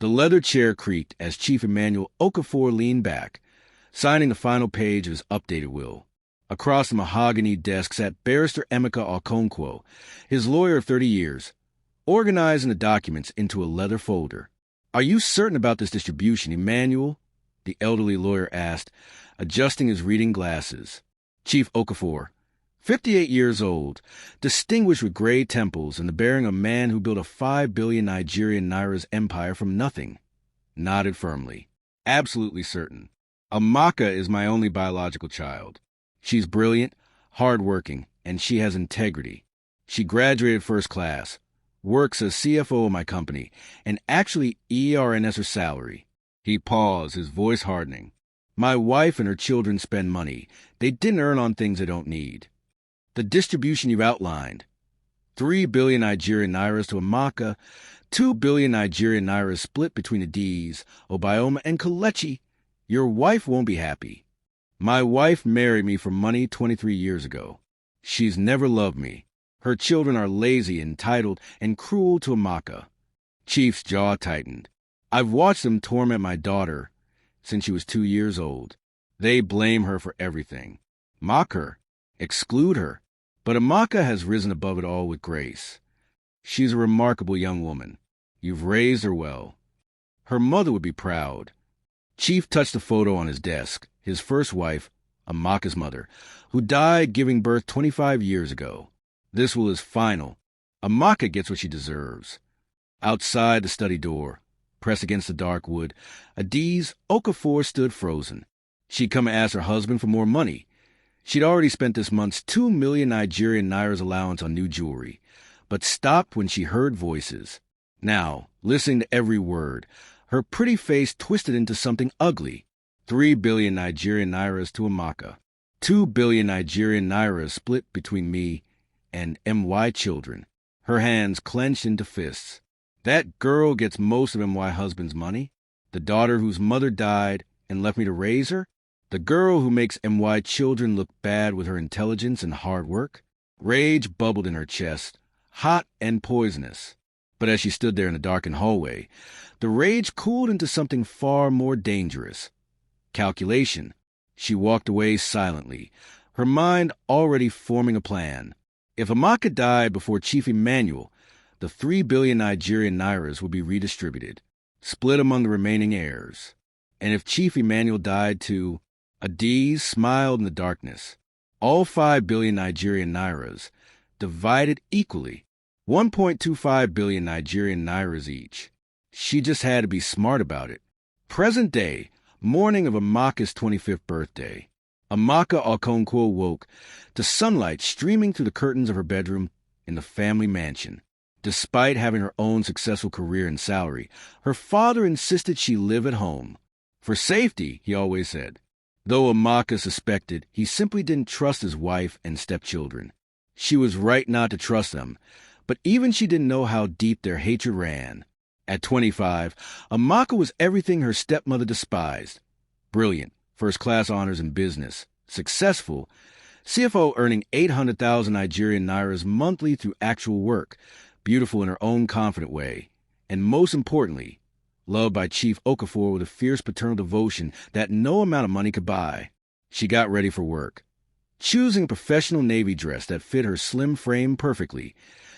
The leather chair creaked as Chief Emmanuel Okafor leaned back, signing the final page of his updated will. Across the mahogany desk sat Barrister Emeka Okonkwo, his lawyer of 30 years, organizing the documents into a leather folder. "Are you certain about this distribution, Emmanuel?" the elderly lawyer asked, adjusting his reading glasses. Chief Okafor, 58 years old, distinguished with gray temples and the bearing of a man who built a 5 billion Nigerian nairas empire from nothing, nodded firmly. "Absolutely certain. Amaka is my only biological child. She's brilliant, hardworking, and she has integrity. She graduated first class, works as CFO of my company, and actually ERNs her salary." He paused, his voice hardening. "My wife and her children spend money. They didn't earn on things they don't need. The distribution you've outlined, 3 billion Nigerian nairas to Amaka, 2 billion Nigerian nairas split between the D's, Obioma, and Kelechi. Your wife won't be happy. My wife married me for money 23 years ago. She's never loved me. Her children are lazy, entitled, and cruel to Amaka." Chief's jaw tightened. "I've watched them torment my daughter since she was 2 years old. They blame her for everything. Mock her. Exclude her. But Amaka has risen above it all with grace. She's a remarkable young woman. You've raised her well. Her mother would be proud." Chief touched the photo on his desk, his first wife, Amaka's mother, who died giving birth 25 years ago. This will is final. Amaka gets what she deserves. Outside the study door, pressed against the dark wood, Adiz Okafor stood frozen. She'd come and ask her husband for more money. She'd already spent this month's 2 million Nigerian nairas allowance on new jewelry, but stopped when she heard voices. Now, listening to every word, her pretty face twisted into something ugly. 3 billion Nigerian nairas to Amaka. 2 billion Nigerian nairas split between me and MY children. Her hands clenched into fists. That girl gets most of MY husband's money? The daughter whose mother died and left me to raise her? The girl who makes MY children look bad with her intelligence and hard work? Rage bubbled in her chest, hot and poisonous. But as she stood there in the darkened hallway, the rage cooled into something far more dangerous. Calculation. She walked away silently, her mind already forming a plan. If Amaka died before Chief Emmanuel, the 3 billion Nigerian nairas would be redistributed, split among the remaining heirs. And if Chief Emmanuel died too, Adiz smiled in the darkness. All 5 billion Nigerian nairas, divided equally, 1.25 billion Nigerian nairas each. She just had to be smart about it. Present day, morning of Amaka's 25th birthday. Amaka Okonkwo woke to sunlight streaming through the curtains of her bedroom in the family mansion. Despite having her own successful career and salary, her father insisted she live at home. For safety, he always said. Though Amaka suspected, he simply didn't trust his wife and stepchildren. She was right not to trust them, but even she didn't know how deep their hatred ran. At 25, Amaka was everything her stepmother despised. Brilliant, first-class honors in business, successful, CFO earning 800,000 Nigerian nairas monthly through actual work, beautiful in her own confident way, and most importantly, loved by Chief Okafor with a fierce paternal devotion that no amount of money could buy. She got ready for work, choosing a professional navy dress that fit her slim frame perfectly,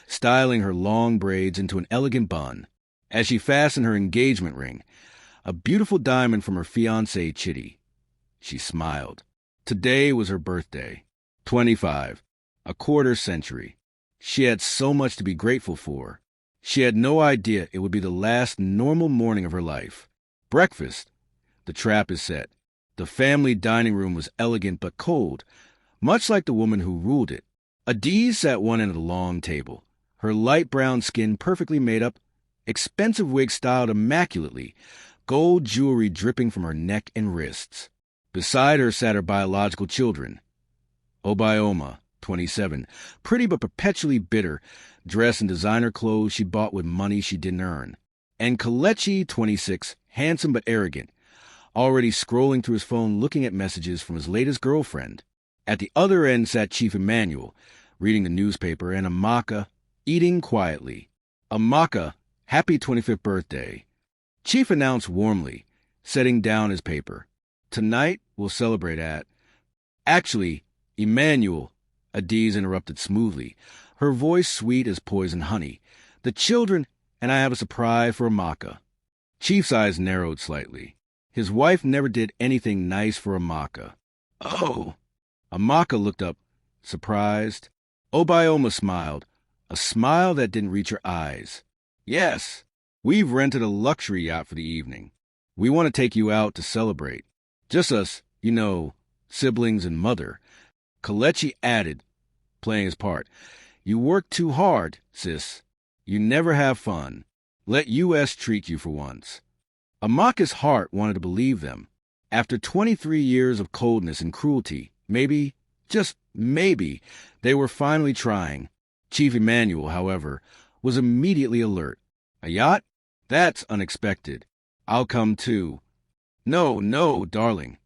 styling her long braids into an elegant bun. As she fastened her engagement ring, a beautiful diamond from her fiancé, Chitty, she smiled. Today was her birthday. 25, a quarter century. She had so much to be grateful for. She had no idea it would be the last normal morning of her life. Breakfast. The trap is set. The family dining room was elegant but cold, much like the woman who ruled it. Adiz sat one end of the long table, her light brown skin perfectly made up, expensive wig styled immaculately, gold jewelry dripping from her neck and wrists. Beside her sat her biological children. Obioma, 27, pretty but perpetually bitter, dressed in designer clothes she bought with money she didn't earn. And Kelechi, 26, handsome but arrogant, already scrolling through his phone looking at messages from his latest girlfriend. At the other end sat Chief Emmanuel, reading the newspaper, and Amaka, eating quietly. Amaka, happy 25th birthday. Chief announced warmly, setting down his paper. Tonight, we'll celebrate at... Actually, Emmanuel, Adiz interrupted smoothly, her voice sweet as poison honey. The children and I have a surprise for Amaka. Chief's eyes narrowed slightly. His wife never did anything nice for Amaka. Oh! Amaka looked up, surprised. Obioma smiled, a smile that didn't reach her eyes. Yes, we've rented a luxury yacht for the evening. We want to take you out to celebrate. Just us, siblings and mother. Kelechi added, playing his part. You work too hard, sis. You never have fun. Let US treat you for once. Amaka's heart wanted to believe them. After 23 years of coldness and cruelty, maybe, just maybe, they were finally trying. Chief Emmanuel, however, was immediately alert. A yacht? That's unexpected. I'll come too. No, darling.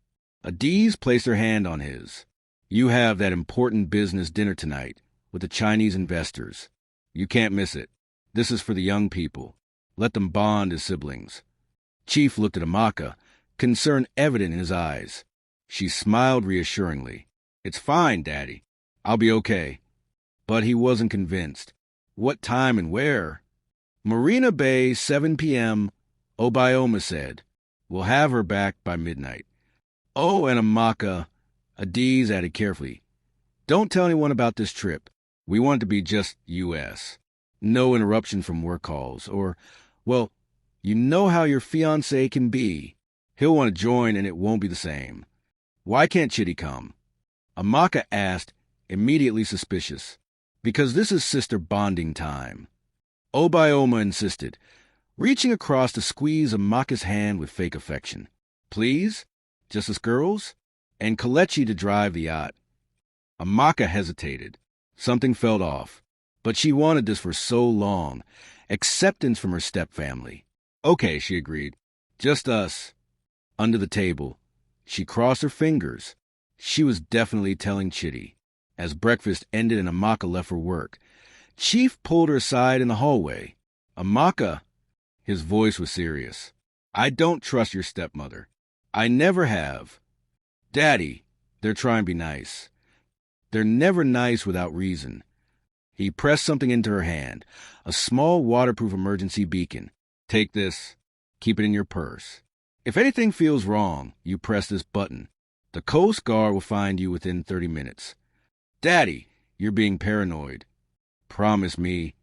Adiz placed her hand on his. You have that important business dinner tonight with the Chinese investors. You can't miss it. This is for the young people. Let them bond as siblings. Chief looked at Amaka, concern evident in his eyes. She smiled reassuringly. It's fine, Daddy. I'll be okay. But he wasn't convinced. What time and where? Marina Bay, 7 p.m., Obioma said. We'll have her back by midnight. Oh, and Amaka, Adiz added carefully. Don't tell anyone about this trip. We want it to be just U.S. No interruption from work calls, or, well, you know how your fiancé can be. He'll want to join and it won't be the same. Why can't Chitty come? Amaka asked, immediately suspicious. Because this is sister bonding time. Obioma insisted, reaching across to squeeze Amaka's hand with fake affection. Please? Just us girls? And Kelechi to drive the yacht. Amaka hesitated. Something felt off. But she wanted this for so long. Acceptance from her stepfamily. Okay, she agreed. Just us. Under the table. She crossed her fingers. She was definitely telling Chitty. As breakfast ended and Amaka left for work, Chief pulled her aside in the hallway. Amaka, his voice was serious. I don't trust your stepmother. I never have. Daddy, they're trying to be nice. They're never nice without reason. He pressed something into her hand, a small waterproof emergency beacon. Take this. Keep it in your purse. If anything feels wrong, you press this button. The Coast Guard will find you within 30 minutes. Daddy, you're being paranoid. Promise me.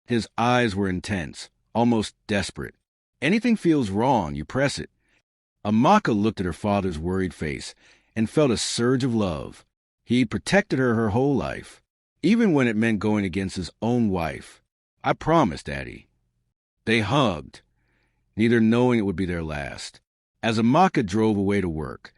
His eyes were intense, almost desperate. Anything feels wrong, you press it. Amaka looked at her father's worried face and felt a surge of love. He'd protected her whole life, even when it meant going against his own wife. I promise, Daddy. They hugged, neither knowing it would be their last. As Amaka drove away to work,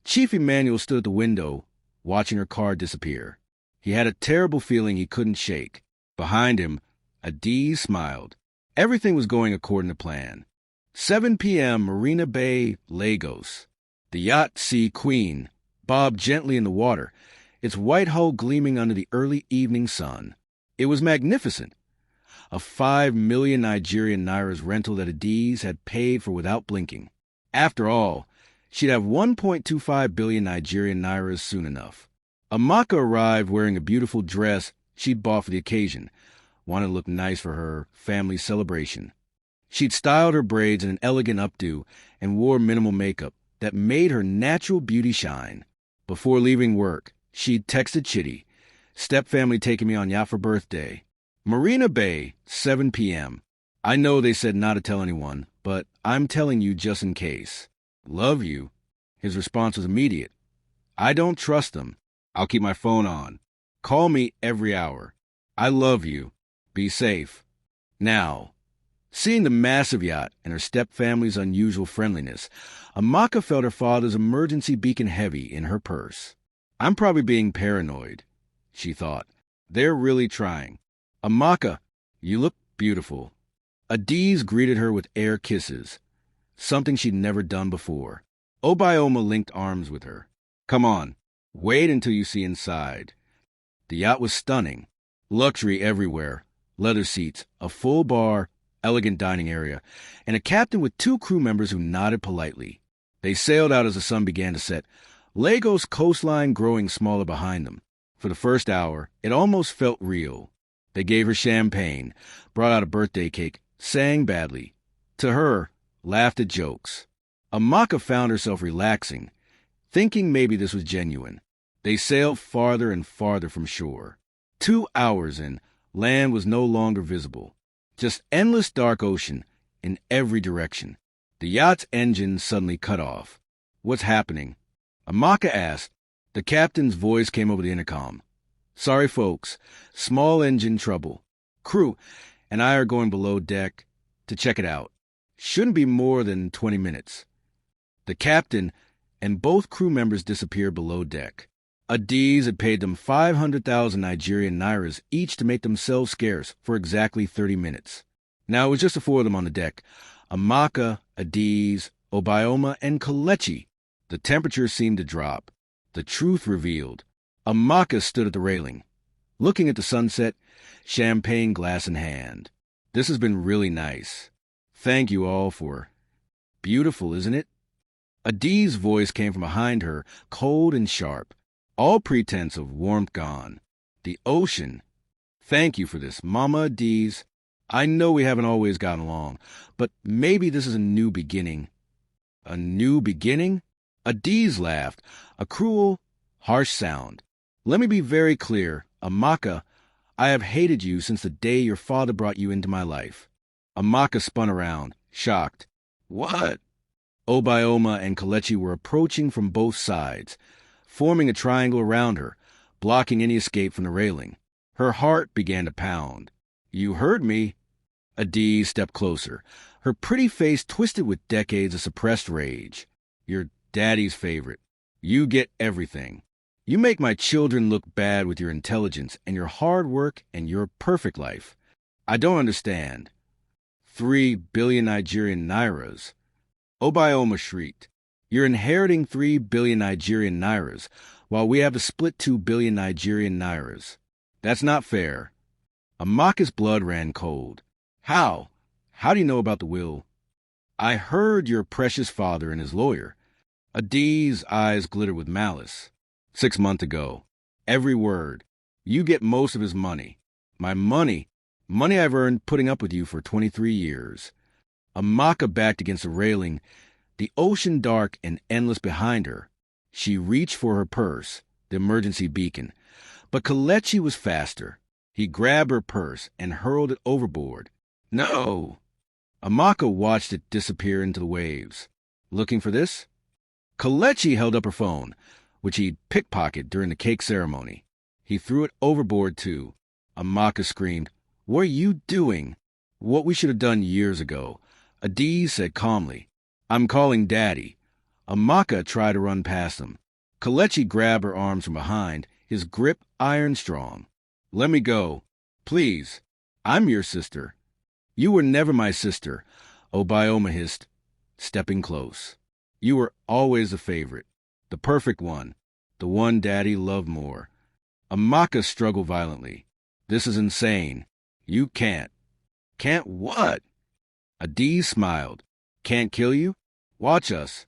Chief Emmanuel stood at the window, watching her car disappear. He had a terrible feeling he couldn't shake. Behind him, Adiz smiled. Everything was going according to plan. 7 p.m., Marina Bay, Lagos. The yacht Sea Queen bobbed gently in the water, its white hull gleaming under the early evening sun. It was magnificent. A 5 million Nigerian nairas rental that Adiz had paid for without blinking. After all, she'd have 1.25 billion Nigerian nairas soon enough. Amaka arrived wearing a beautiful dress she'd bought for the occasion, wanted to look nice for her family celebration. She'd styled her braids in an elegant updo and wore minimal makeup that made her natural beauty shine. Before leaving work, she'd texted Chitty, "Stepfamily taking me on yacht for birthday. Marina Bay, 7 p.m. I know they said not to tell anyone, but I'm telling you just in case. Love you." His response was immediate. "I don't trust them. I'll keep my phone on. Call me every hour. I love you. Be safe." Now, seeing the massive yacht and her stepfamily's unusual friendliness, Amaka felt her father's emergency beacon heavy in her purse. I'm probably being paranoid, she thought. They're really trying. Amaka, you look beautiful. Adiz greeted her with air kisses, something she'd never done before. Obioma linked arms with her. Come on, wait until you see inside. The yacht was stunning. Luxury everywhere. Leather seats, a full bar, elegant dining area, and a captain with 2 crew members who nodded politely. They sailed out as the sun began to set, Lagos coastline growing smaller behind them. For the first hour, it almost felt real. They gave her champagne, brought out a birthday cake, sang badly. To her, laughed at jokes. Amaka found herself relaxing, thinking maybe this was genuine. They sailed farther and farther from shore. 2 hours in, land was no longer visible. Just endless dark ocean in every direction. The yacht's engine suddenly cut off. What's happening? Amaka asked. The captain's voice came over the intercom. Sorry, folks. Small engine trouble. Crew and I are going below deck to check it out. Shouldn't be more than 20 minutes. The captain and both crew members disappeared below deck. Adiz had paid them 500,000 Nigerian nairas each to make themselves scarce for exactly 30 minutes. Now it was just the 4 of them on the deck. Amaka, Adiz, Obioma, and Kelechi. The temperature seemed to drop. The truth revealed. Amaka stood at the railing, looking at the sunset, champagne glass in hand. This has been really nice. Thank you all for... Beautiful, isn't it? Adiz's voice came from behind her, cold and sharp. All pretense of warmth gone. The ocean. Thank you for this, Mama Adiz. I know we haven't always gotten along, but maybe this is a new beginning. A new beginning? Adiz laughed, a cruel, harsh sound. Let me be very clear, Amaka, I have hated you since the day your father brought you into my life. Amaka spun around, shocked. What? Obioma and Kelechi were approaching from both sides, forming a triangle around her, blocking any escape from the railing. Her heart began to pound. You heard me. Adiz stepped closer, her pretty face twisted with decades of suppressed rage. You're Daddy's favorite. You get everything. You make my children look bad with your intelligence and your hard work and your perfect life. I don't understand. 3 billion Nigerian nairas. Obioma shrieked. You're inheriting 3 billion Nigerian nairas, while we have to split 2 billion Nigerian nairas. That's not fair. Amaka's blood ran cold. How? How do you know about the will? I heard your precious father and his lawyer. Adiz's eyes glittered with malice. 6 months ago. Every word. You get most of his money. My money. Money I've earned putting up with you for 23 years. Amaka backed against the railing, the ocean dark and endless behind her. She reached for her purse, the emergency beacon. But Kelechi was faster. He grabbed her purse and hurled it overboard. No! Amaka watched it disappear into the waves. Looking for this? Kelechi held up her phone, which he'd pickpocketed during the cake ceremony. He threw it overboard, too. Amaka screamed, What are you doing? What we should have done years ago. Adiz said calmly, I'm calling Daddy. Amaka tried to run past him. Kelechi grabbed her arms from behind, his grip iron-strong. Let me go. Please. I'm your sister. You were never my sister, Obioma hissed, stepping close. You were always the favorite, the perfect one, the one Daddy loved more. Amaka struggled violently. This is insane. You can't. Can't what? Adiz smiled. Can't kill you? Watch us.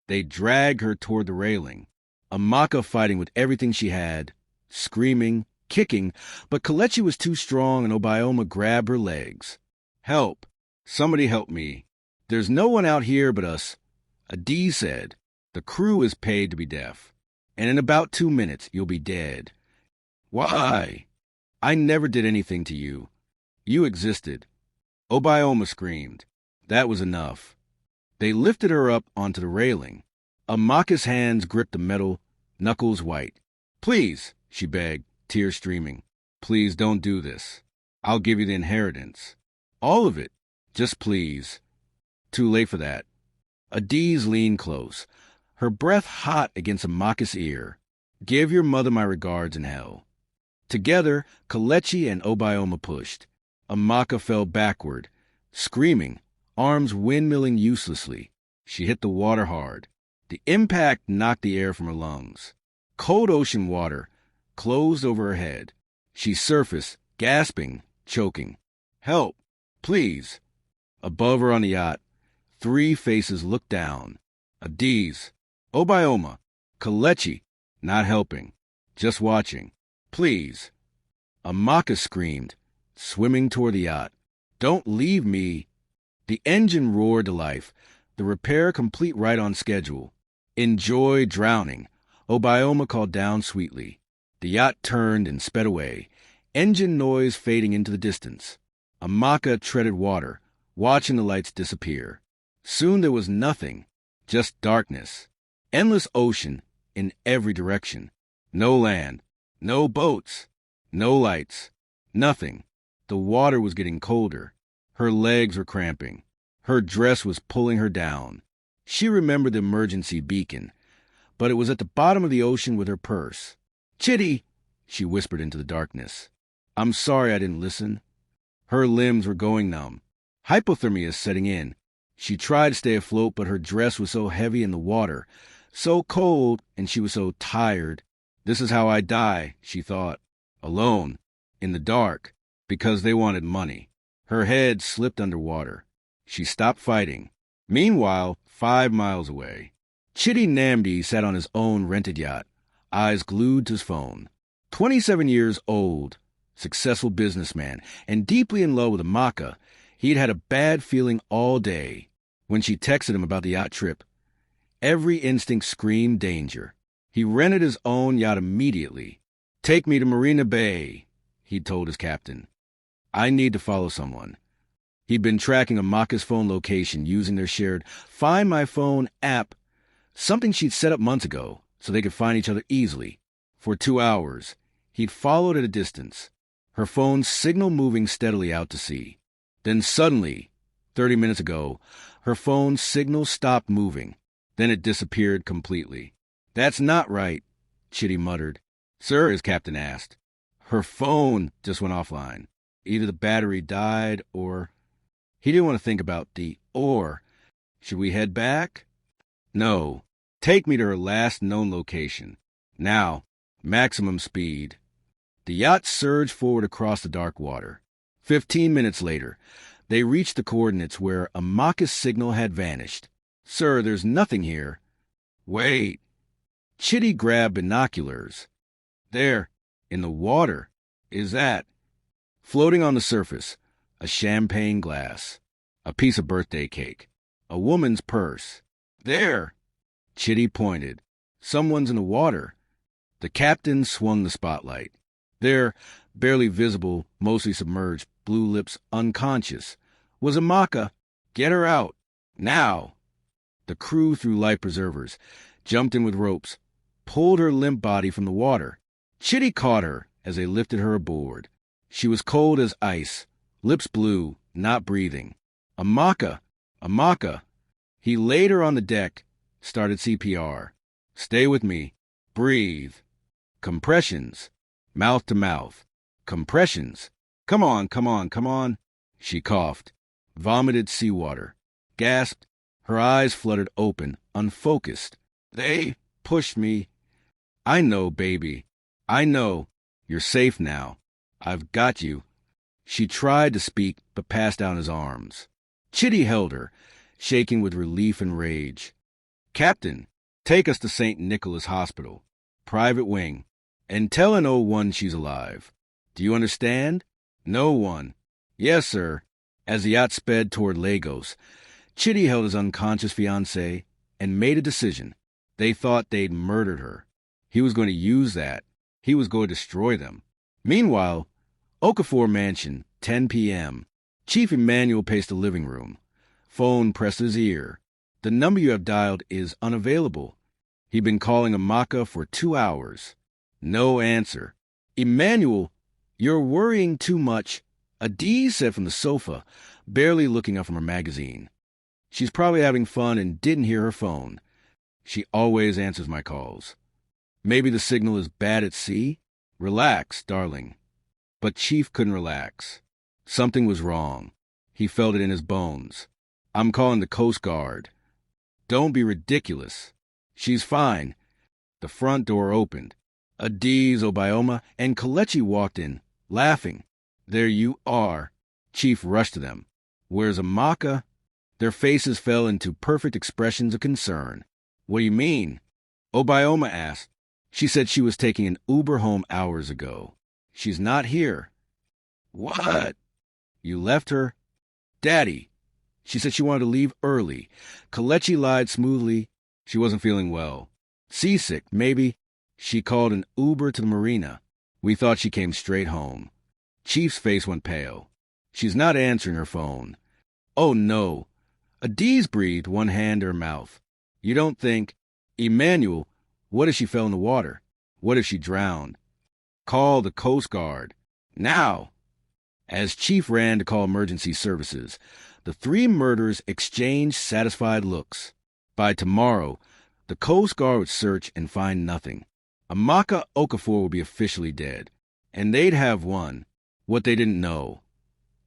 They dragged her toward the railing. Amaka fighting with everything she had, screaming, kicking, but Kelechi was too strong and Obioma grabbed her legs. Help. Somebody help me. There's no one out here but us. Adiz said, the crew is paid to be deaf, and in about 2 minutes you'll be dead. Why? I never did anything to you. You existed. Obioma screamed. That was enough. They lifted her up onto the railing. Amaka's hands gripped the metal, knuckles white. Please, she begged, tears streaming. Please don't do this. I'll give you the inheritance. All of it. Just please. Too late for that. Adiz leaned close, her breath hot against Amaka's ear. Give your mother my regards in hell. Together, Kelechi and Obioma pushed. Amaka fell backward, screaming, arms windmilling uselessly. She hit the water hard. The impact knocked the air from her lungs. Cold ocean water closed over her head. She surfaced, gasping, choking. Help! Please! Above her on the yacht, 3 faces looked down. Adiz, Obioma, Kalechi, not helping, just watching. Please. Amaka screamed, swimming toward the yacht. Don't leave me. The engine roared to life, the repair complete right on schedule. Enjoy drowning, Obioma called down sweetly. The yacht turned and sped away, engine noise fading into the distance. Amaka treaded water, watching the lights disappear. Soon there was nothing, just darkness. Endless ocean in every direction. No land, no boats, no lights, nothing. The water was getting colder. Her legs were cramping. Her dress was pulling her down. She remembered the emergency beacon, but it was at the bottom of the ocean with her purse. "Chitty," she whispered into the darkness. "I'm sorry I didn't listen." Her limbs were going numb. Hypothermia setting in. She tried to stay afloat, but her dress was so heavy in the water, so cold, and she was so tired. This is how I die, she thought. Alone, in the dark, because they wanted money. Her head slipped underwater. She stopped fighting. Meanwhile, 5 miles away, Chitty Namdi sat on his own rented yacht, eyes glued to his phone. 27 years old, successful businessman, and deeply in love with Amaka, he'd had a bad feeling all day. When she texted him about the yacht trip, every instinct screamed danger. He rented his own yacht immediately. "Take me to Marina Bay," he'd told his captain. "I need to follow someone." He'd been tracking Amaka's phone location using their shared Find My Phone app, something she'd set up months ago so they could find each other easily. For 2 hours, he'd followed at a distance, her phone's signal moving steadily out to sea. Then suddenly, 30 minutes ago, her phone's signal stopped moving. Then it disappeared completely. "That's not right," Chitty muttered. "Sir," his captain asked. Her phone just went offline. Either the battery died or... He didn't want to think about the or. Should we head back? No. Take me to her last known location. Now. Maximum speed. The yacht surged forward across the dark water. 15 minutes later, they reached the coordinates where Amaka's signal had vanished. "Sir, there's nothing here." "Wait." Chitty grabbed binoculars. "There, in the water, is that?" Floating on the surface, a champagne glass, a piece of birthday cake, a woman's purse. "There." Chitty pointed. "Someone's in the water." The captain swung the spotlight. There, barely visible, mostly submerged, blue lips unconscious, was Amaka. "Get her out. Now." The crew threw life preservers, jumped in with ropes, pulled her limp body from the water. Chitty caught her as they lifted her aboard. She was cold as ice, lips blue, not breathing. "Amaka! Amaka!" He laid her on the deck, started CPR. "Stay with me. Breathe. Compressions. Mouth to mouth. Compressions. Come on, come on, come on." She coughed, vomited seawater, gasped. Her eyes fluttered open, unfocused. "They pushed me." "I know, baby. I know. You're safe now. I've got you." She tried to speak, but passed out in his arms. Chitty held her, shaking with relief and rage. "Captain, take us to St. Nicholas Hospital, private wing, and tell an O1 she's alive. Do you understand?" "No one." "Yes, sir." As the yacht sped toward Lagos, Chitty held his unconscious fiancée and made a decision. They thought they'd murdered her. He was going to use that. He was going to destroy them. Meanwhile, Okafor Mansion, 10 p.m. Chief Emmanuel paced the living room. Phone pressed his ear. "The number you have dialed is unavailable." He'd been calling Amaka for 2 hours. No answer. "Emmanuel, you're worrying too much," Adiz said from the sofa, barely looking up from her magazine. "She's probably having fun and didn't hear her phone. She always answers my calls. Maybe the signal is bad at sea? Relax, darling." But Chief couldn't relax. Something was wrong. He felt it in his bones. "I'm calling the Coast Guard." "Don't be ridiculous." "She's fine." The front door opened. Adiz, Obioma, and Kalechi walked in, laughing. "There you are." Chief rushed to them. Where's Amaka? Their faces fell into perfect expressions of concern. What do you mean? Obioma asked. She said she was taking an Uber home hours ago. She's not here. What? You left her? Daddy. She said she wanted to leave early. Kelechi lied smoothly. She wasn't feeling well. Seasick, maybe. She called an Uber to the marina. We thought she came straight home. Chief's face went pale. She's not answering her phone. Oh, no. Adiz breathed, one hand to her mouth. You don't think... Emmanuel, what if she fell in the water? What if she drowned? Call the Coast Guard. Now! As Chief ran to call emergency services, the three murderers exchanged satisfied looks. By tomorrow, the Coast Guard would search and find nothing. Amaka Okafor would be officially dead, and they'd have won what they didn't know.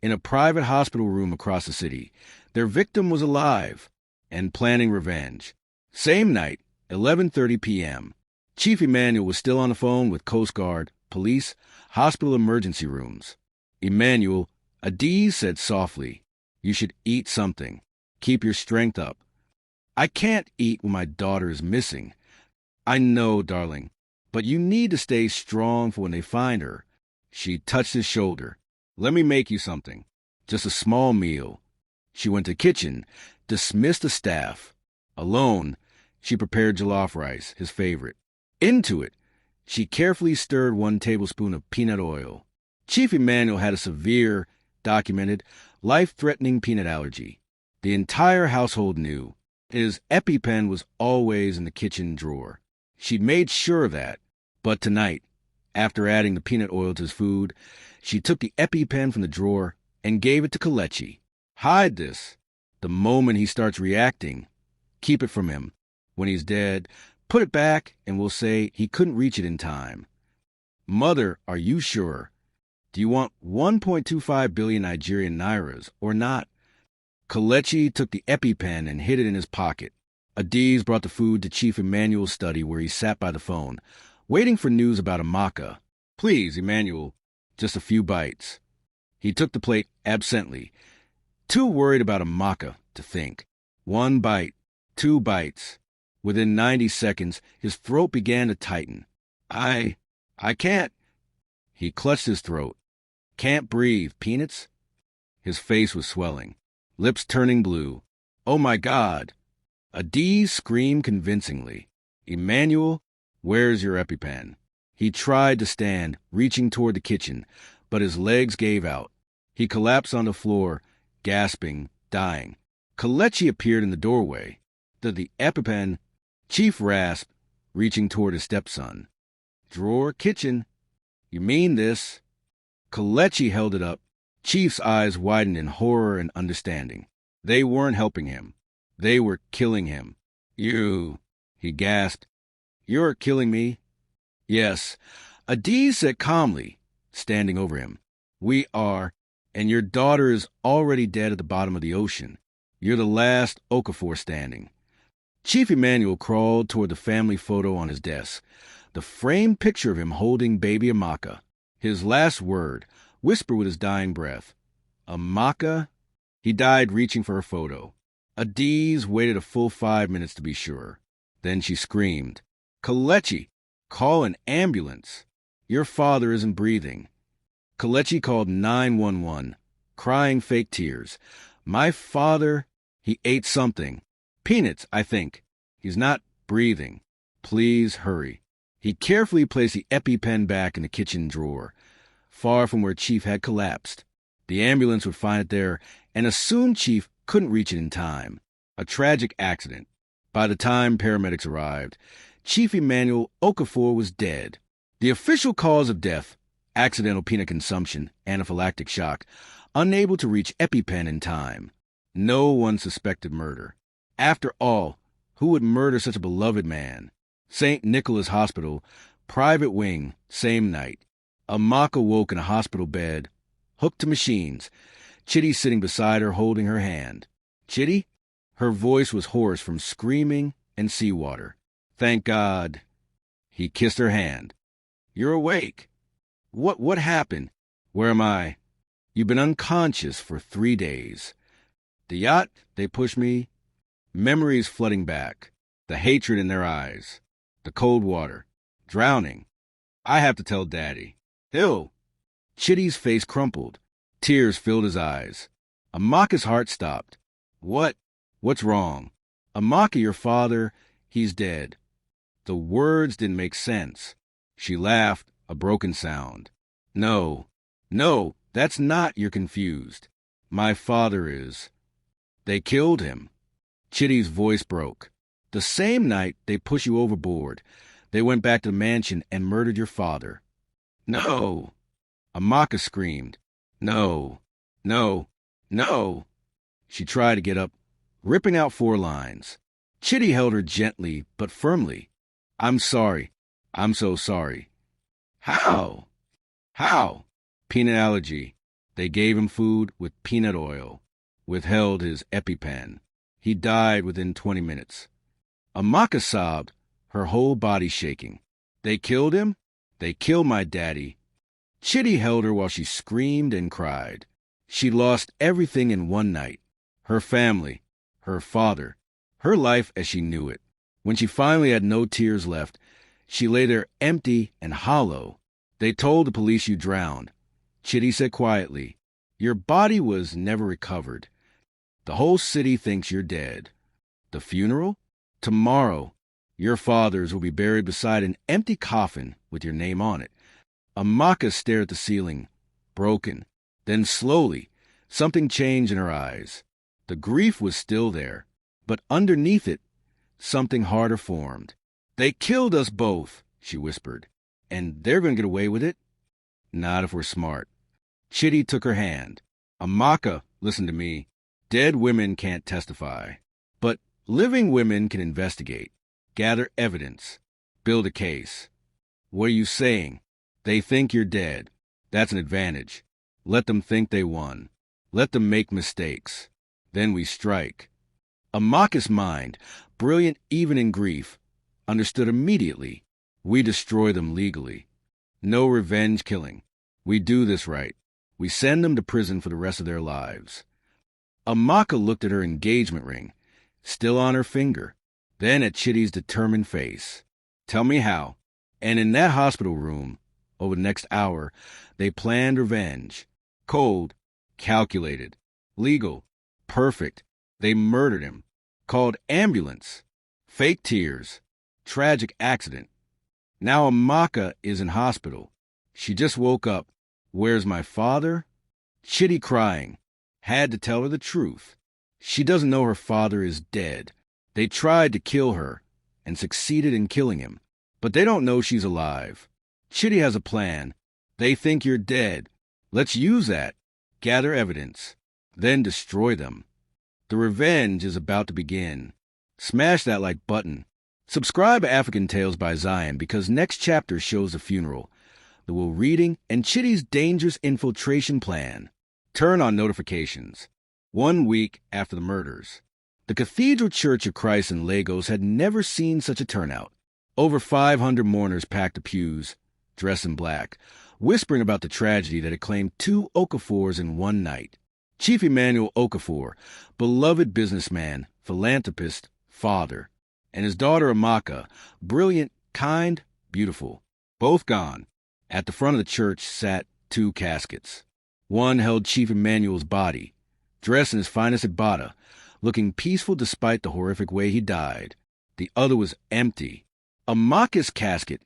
In a private hospital room across the city, their victim was alive and planning revenge. Same night, 11:30 p.m., Chief Emmanuel was still on the phone with Coast Guard, police, hospital emergency rooms. Emmanuel, Adiz said softly, you should eat something. Keep your strength up. I can't eat when my daughter is missing. I know, darling, but you need to stay strong for when they find her. She touched his shoulder. Let me make you something. Just a small meal. She went to the kitchen, dismissed the staff. Alone, she prepared jollof rice, his favorite. Into it, she carefully stirred 1 tablespoon of peanut oil. Chief Emmanuel had a severe, documented, life-threatening peanut allergy. The entire household knew. His EpiPen was always in the kitchen drawer. She'd made sure of that. But tonight, after adding the peanut oil to his food, she took the EpiPen from the drawer and gave it to Kelechi. Hide this. The moment he starts reacting, keep it from him. When he's dead, put it back and we'll say he couldn't reach it in time. Mother, are you sure? Do you want 1.25 billion Nigerian nairas or not? Kelechi took the EpiPen and hid it in his pocket. Adiz brought the food to Chief Emmanuel's study where he sat by the phone, waiting for news about Amaka. Please, Emmanuel, just a few bites. He took the plate absently, too worried about Amaka to think. 1 bite, 2 bites. Within 90 seconds, his throat began to tighten. I can't. He clutched his throat. Can't breathe, Peanuts? His face was swelling, lips turning blue. Oh, my God. Adiz screamed convincingly. Emmanuel, where's your EpiPen? He tried to stand, reaching toward the kitchen, but his legs gave out. He collapsed on the floor, gasping, dying. Kelechi appeared in the doorway. The EpiPen, Chief rasped, reaching toward his stepson. Drawer, kitchen. You mean this? Kelechi held it up. Chief's eyes widened in horror and understanding. They weren't helping him. They were killing him. You, he gasped. You're killing me? Yes. Adiz said calmly, standing over him. We are, and your daughter is already dead at the bottom of the ocean. You're the last Okafor standing. Chief Emmanuel crawled toward the family photo on his desk, the framed picture of him holding baby Amaka. His last word, whispered with his dying breath. Amaka? He died reaching for her photo. Adiz waited a full 5 minutes to be sure. Then she screamed, Kelechi, call an ambulance. Your father isn't breathing. Kelechi called 911, crying fake tears. My father, he ate something. Peanuts, I think. He's not breathing. Please hurry. He carefully placed the EpiPen back in the kitchen drawer, far from where Chief had collapsed. The ambulance would find it there and assumed Chief couldn't reach it in time. A tragic accident. By the time paramedics arrived, Chief Emmanuel Okafor was dead. The official cause of death, accidental peanut consumption, anaphylactic shock, unable to reach EpiPen in time. No one suspected murder. After all, who would murder such a beloved man? St. Nicholas Hospital, private wing, same night. Amaka woke in a hospital bed, hooked to machines. Chitty sitting beside her, holding her hand. Chitty? Her voice was hoarse from screaming and seawater. Thank God. He kissed her hand. You're awake. What happened? Where am I? You've been unconscious for 3 days. The yacht, they push me. Memories flooding back. The hatred in their eyes. The cold water. Drowning. I have to tell Daddy. He'll. Chitty's face crumpled. Tears filled his eyes. Amaka's heart stopped. What? What's wrong? Amaka, your father, he's dead. The words didn't make sense. She laughed, a broken sound. No, that's not, you're confused. My father is. They killed him. Chitty's voice broke. The same night they pushed you overboard, they went back to the mansion and murdered your father. No. Amaka screamed. No. She tried to get up, ripping out 4 lines. Chitty held her gently but firmly. I'm sorry. I'm so sorry. How? Peanut allergy. They gave him food with peanut oil. Withheld his EpiPen. He died within 20 minutes. Amaka sobbed, her whole body shaking. They killed him? They killed my daddy. Chitty held her while she screamed and cried. She lost everything in one night. Her family, her father, her life as she knew it. When she finally had no tears left, she lay there empty and hollow. They told the police you drowned. Chitty said quietly, your body was never recovered. The whole city thinks you're dead. The funeral? Tomorrow. Your father's will be buried beside an empty coffin with your name on it. Amaka stared at the ceiling, broken. Then slowly, something changed in her eyes. The grief was still there, but underneath it, something harder formed. They killed us both, she whispered. And they're going to get away with it? Not if we're smart. Chitty took her hand. Amaka, listen to me. Dead women can't testify. But living women can investigate, gather evidence, build a case. What are you saying? They think you're dead. That's an advantage. Let them think they won. Let them make mistakes. Then we strike. Amaka's mind, brilliant even in grief, understood immediately. We destroy them legally. No revenge killing. We do this right. We send them to prison for the rest of their lives. Amaka looked at her engagement ring, still on her finger, then at Chitty's determined face. Tell me how. And in that hospital room, over the next hour, they planned revenge. Cold, calculated, legal, perfect. They murdered him. Called ambulance. Fake tears. Tragic accident. Now Amaka is in hospital. She just woke up. Where's my father? Chitty crying. Had to tell her the truth. She doesn't know her father is dead. They tried to kill her and succeeded in killing him. But they don't know she's alive. Chitty has a plan. They think you're dead. Let's use that. Gather evidence. Then destroy them. The revenge is about to begin. Smash that like button. Subscribe to Africantales by Zion because next chapter shows the funeral, the will reading, and Chitty's dangerous infiltration plan. Turn on notifications. 1 week after the murders. The Cathedral Church of Christ in Lagos had never seen such a turnout. Over 500 mourners packed the pews, dressed in black, whispering about the tragedy that had claimed 2 Okafors in one night. Chief Emmanuel Okafor, beloved businessman, philanthropist, father, and his daughter Amaka, brilliant, kind, beautiful, both gone. At the front of the church sat 2 caskets. One held Chief Emmanuel's body, dressed in his finest ibada, looking peaceful despite the horrific way he died. The other was empty. Amaka's casket,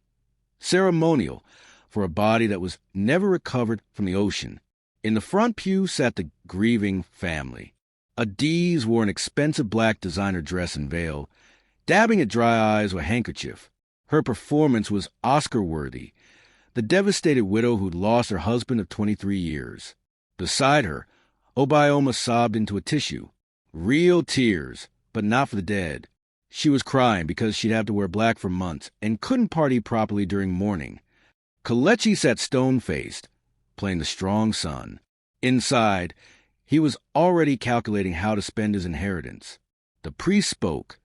ceremonial, for a body that was never recovered from the ocean. In the front pew sat the grieving family. Adiz wore an expensive black designer dress and veil, dabbing at dry eyes with a handkerchief. Her performance was Oscar-worthy. The devastated widow who'd lost her husband of 23 years. Beside her, Obioma sobbed into a tissue. Real tears, but not for the dead. She was crying because she'd have to wear black for months and couldn't party properly during mourning. Kelechi sat stone-faced, playing the strong son. Inside, he was already calculating how to spend his inheritance. The priest spoke.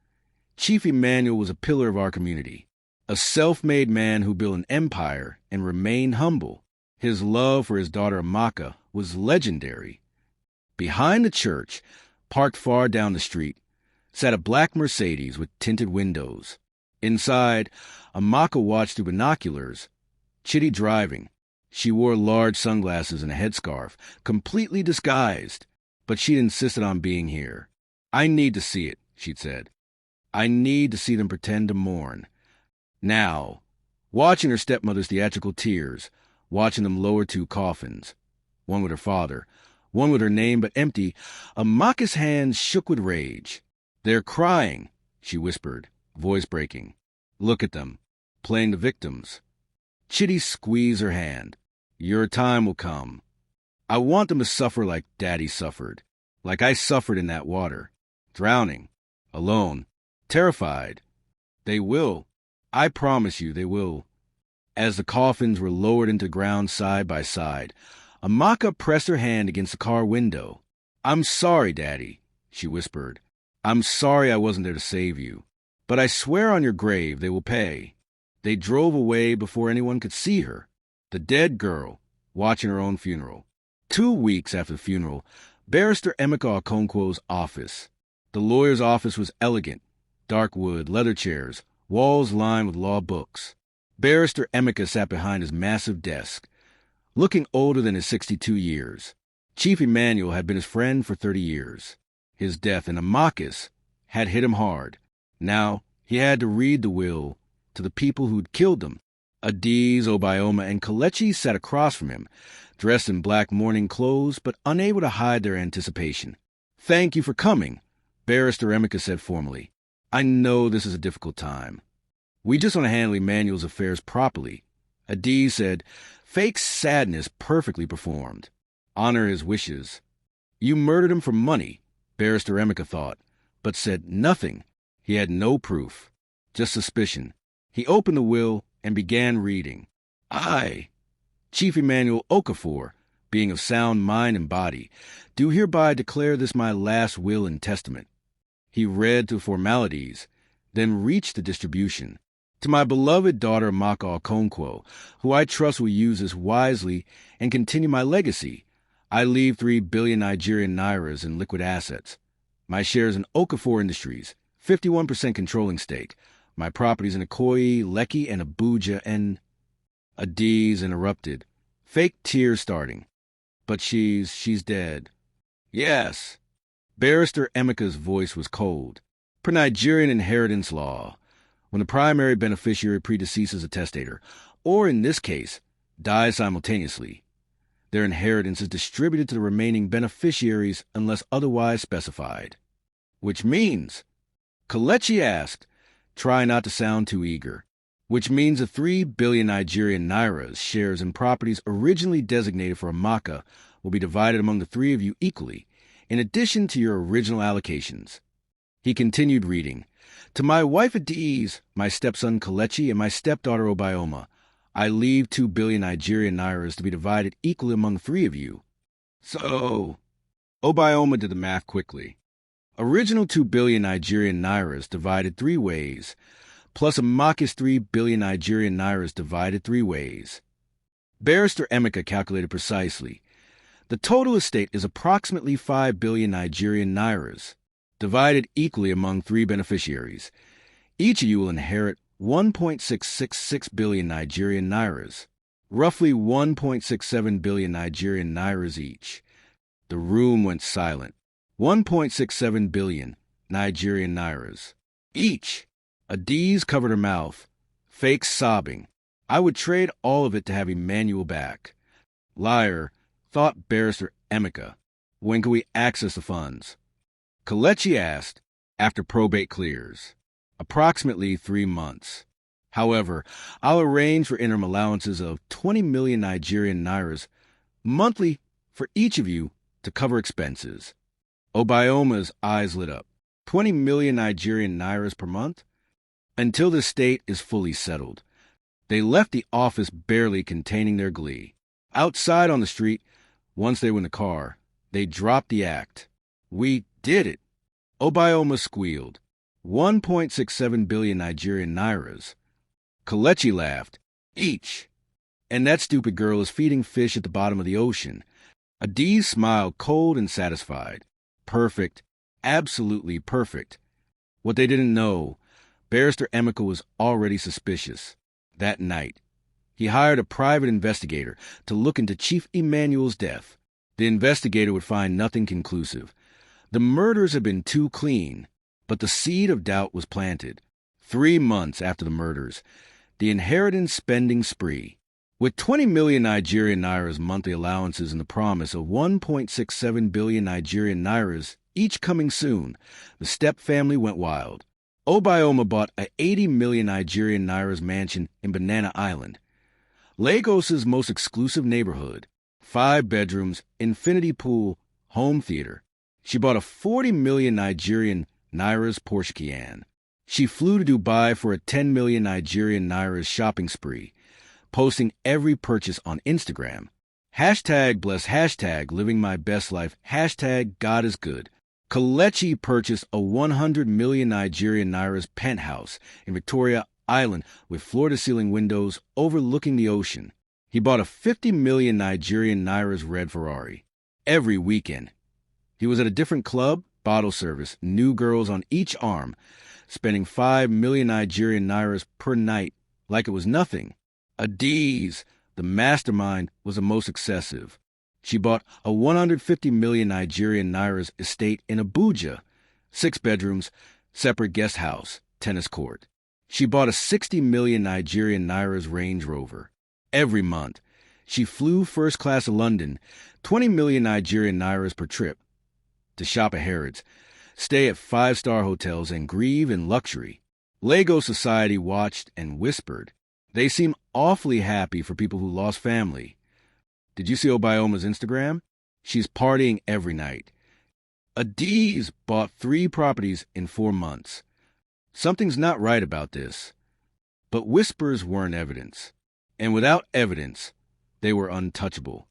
Chief Emmanuel was a pillar of our community, a self-made man who built an empire and remained humble. His love for his daughter Amaka was legendary. Behind the church, Parked far down the street, sat a black Mercedes with tinted windows. Inside, Amaka watched through binoculars. Chitty driving. She wore large sunglasses and a headscarf, completely disguised, but she'd insisted on being here. "I need to see it," she'd said. "I need to see them pretend to mourn." Now, watching her stepmother's theatrical tears, watching them lower two coffins, one with her father, one with her name but empty, Amaka's hands shook with rage. "They're crying," she whispered, voice breaking. "Look at them, playing the victims." Chitty squeezed her hand. "Your time will come. I want them to suffer like Daddy suffered, like I suffered in that water, drowning, alone, terrified. They will. I promise you they will." As the coffins were lowered into the ground side by side, Amaka pressed her hand against the car window. "I'm sorry, Daddy," she whispered. "I'm sorry I wasn't there to save you. But I swear on your grave they will pay." They drove away before anyone could see her. The dead girl, watching her own funeral. 2 weeks after the funeral, Barrister Emeka Okonkwo's office. The lawyer's office was elegant. Dark wood, leather chairs, walls lined with law books. Barrister Emeka sat behind his massive desk, looking older than his 62 years. Chief Emmanuel had been his friend for 30 years. His death in Amaka's had hit him hard. Now he had to read the will to the people who'd killed them. Adiz, Obioma, and Kelechi sat across from him, dressed in black mourning clothes, but unable to hide their anticipation. "Thank you for coming," Barrister Emeka said formally. "I know this is a difficult time. We just want to handle Emmanuel's affairs properly." Adiz said, "Fake sadness perfectly performed. Honor his wishes." "You murdered him for money," Barrister Emeka thought, but said nothing. He had no proof, just suspicion. He opened the will and began reading. "I, Chief Emmanuel Okafor, being of sound mind and body, do hereby declare this my last will and testament." He read through formalities, then reached the distribution. "To my beloved daughter Amaka Okonkwo, who I trust will use this wisely and continue my legacy, I leave 3 billion Nigerian nairas in liquid assets. My shares in Okafor Industries, 51% controlling stake. My properties in Ikoyi, Lekki, and Abuja, and—" Adiz interrupted, fake tears starting. "But she's dead." "Yes." Barrister Emeka's voice was cold. "Per Nigerian inheritance law, when the primary beneficiary predeceases a testator, or in this case, dies simultaneously, their inheritance is distributed to the remaining beneficiaries unless otherwise specified." "Which means," Kelechi asked, try not to sound too eager, "which means the 3 billion Nigerian nairas shares in properties originally designated for Amaka will be divided among the 3 of you equally, in addition to your original allocations." He continued reading. "To my wife Adiz, my stepson Kelechi, and my stepdaughter Obioma, I leave 2 billion Nigerian nairas to be divided equally among 3 of you." "So," Obioma did the math quickly. "Original 2 billion Nigerian nairas divided 3 ways, plus Amaka's 3 billion Nigerian nairas divided 3 ways." Barrister Emeka calculated precisely. "The total estate is approximately 5 billion Nigerian nairas, divided equally among 3 beneficiaries. Each of you will inherit 1.666 billion Nigerian nairas, roughly 1.67 billion Nigerian nairas each." The room went silent. 1.67 billion Nigerian nairas. Each. Adiz covered her mouth, fake sobbing. "I would trade all of it to have Emmanuel back." "Liar," thought Barrister Emeka. "When can we access the funds?" Kelechi asked, "After probate clears." "Approximately 3 months. However, I'll arrange for interim allowances of 20 million Nigerian nairas monthly for each of you to cover expenses." Obioma's eyes lit up. 20 million Nigerian nairas per month? Until the state is fully settled. They left the office barely containing their glee. Outside on the street, once they were in the car, they dropped the act. "We did it." Obioma squealed. 1.67 billion Nigerian nairas. Kelechi laughed. "Each. And that stupid girl is feeding fish at the bottom of the ocean." Adiz smiled, cold and satisfied. "Perfect. absolutely perfect. What they didn't know, Barrister Emeka was already suspicious. That night, he hired a private investigator to look into Chief Emmanuel's death. The investigator would find nothing conclusive. The murders had been too clean, but the seed of doubt was planted. 3 months after the murders, the inheritance spending spree. With 20 million Nigerian Nairas monthly allowances and the promise of 1.67 billion Nigerian Nairas each coming soon, the Step family went wild. Obioma bought a 80 million Nigerian Nairas mansion in Banana Island, Lagos's most exclusive neighborhood. 5 bedrooms, infinity pool, home theater. She bought a 40 million Nigerian Nairas Porsche Cayenne. She flew to Dubai for a 10 million Nigerian Nairas shopping spree, posting every purchase on Instagram. Hashtag bless, hashtag living my best life, hashtag God is good. Kelechi purchased a 100 million Nigerian Nairas penthouse in Victoria Island with floor-to-ceiling windows overlooking the ocean. He bought a 50 million Nigerian Nairas red Ferrari. Every weekend, he was at a different club, bottle service, new girls on each arm, spending 5 million Nigerian Nairas per night like it was nothing. Adiz, the mastermind, was the most excessive. She bought a 150 million Nigerian Nairas estate in Abuja, 6 bedrooms, separate guest house, tennis court. She bought a 60 million Nigerian Nairas Range Rover. Every month, she flew first class to London, 20 million Nigerian Nairas per trip, to shop at Harrods, stay at 5-star hotels, and grieve in luxury. Lagos society watched and whispered. They seem awfully happy for people who lost family. Did you see Obioma's Instagram? She's partying every night. Adiz bought 3 properties in 4 months. Something's not right about this. But whispers weren't evidence. And without evidence, they were untouchable.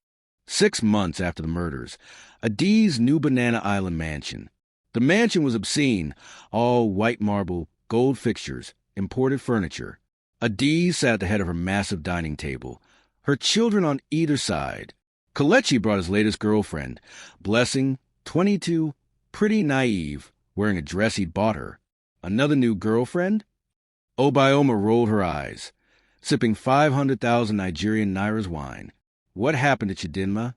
6 months after the murders, Adiz's new Banana Island mansion. The mansion was obscene, all white marble, gold fixtures, imported furniture. Adiz sat at the head of her massive dining table, her children on either side. Kelechi brought his latest girlfriend, Blessing, 22, pretty naive, wearing a dress he'd bought her. Another new girlfriend? Obioma rolled her eyes, sipping 500,000 Nigerian Nairas wine. What happened to Chidinma?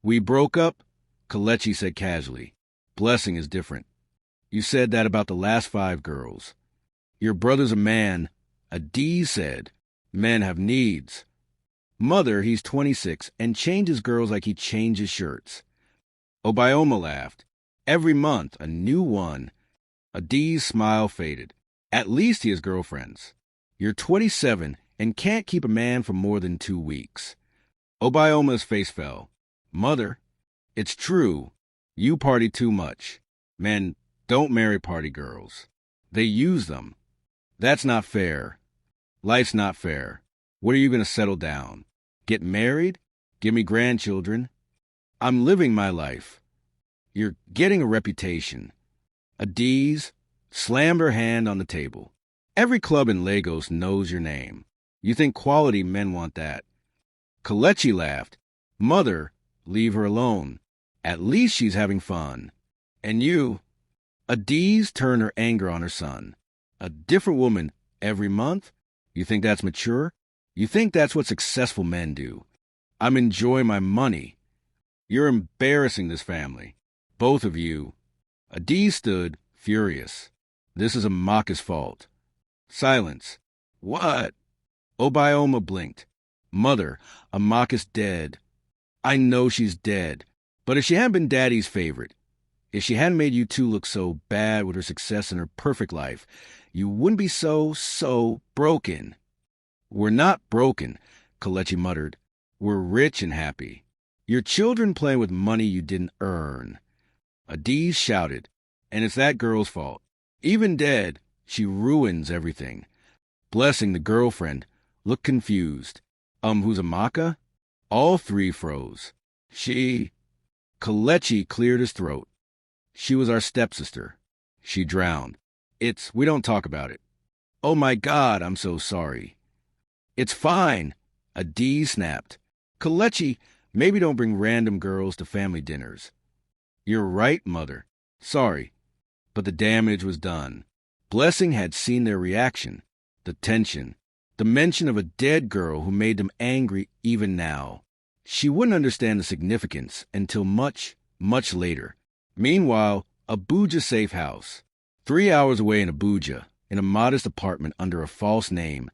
We broke up, Kelechi said casually. Blessing is different. You said that about the last 5 girls. Your brother's a man, Adiz said. Men have needs. Mother, he's 26 and changes girls like he changes shirts. Obioma laughed. Every month, a new one. Adiz's smile faded. At least he has girlfriends. You're 27 and can't keep a man for more than 2 weeks. Obioma's face fell. Mother, it's true. You party too much. Men don't marry party girls. They use them. That's not fair. Life's not fair. When are you going to settle down? Get married? Give me grandchildren? I'm living my life. You're getting a reputation. Adiz slammed her hand on the table. Every club in Lagos knows your name. You think quality men want that. Kelechi laughed. Mother, leave her alone. At least she's having fun. And you? Adiz turned her anger on her son. A different woman every month? You think that's mature? You think that's what successful men do? I'm enjoying my money. You're embarrassing this family. Both of you. Adiz stood, furious. This is Amaka's fault. Silence. What? Obioma blinked. Mother, Amaka's dead. I know she's dead. But if she hadn't been Daddy's favorite, if she hadn't made you two look so bad with her success and her perfect life, you wouldn't be so broken. We're not broken, Kelechi muttered. We're rich and happy. Your children playing with money you didn't earn. Adiz shouted, and it's that girl's fault. Even dead, she ruins everything. Blessing, the girlfriend, looked confused. Who's Amaka? All 3 froze. Kelechi cleared his throat. She was our stepsister. She drowned. We don't talk about it. Oh my God, I'm so sorry. It's fine, Adiz snapped. Kelechi, maybe don't bring random girls to family dinners. You're right, Mother. Sorry. But the damage was done. Blessing had seen their reaction, the tension, the mention of a dead girl who made them angry even now. She wouldn't understand the significance until much, much later. Meanwhile, Abuja safe house. 3 hours away in Abuja, in a modest apartment under a false name,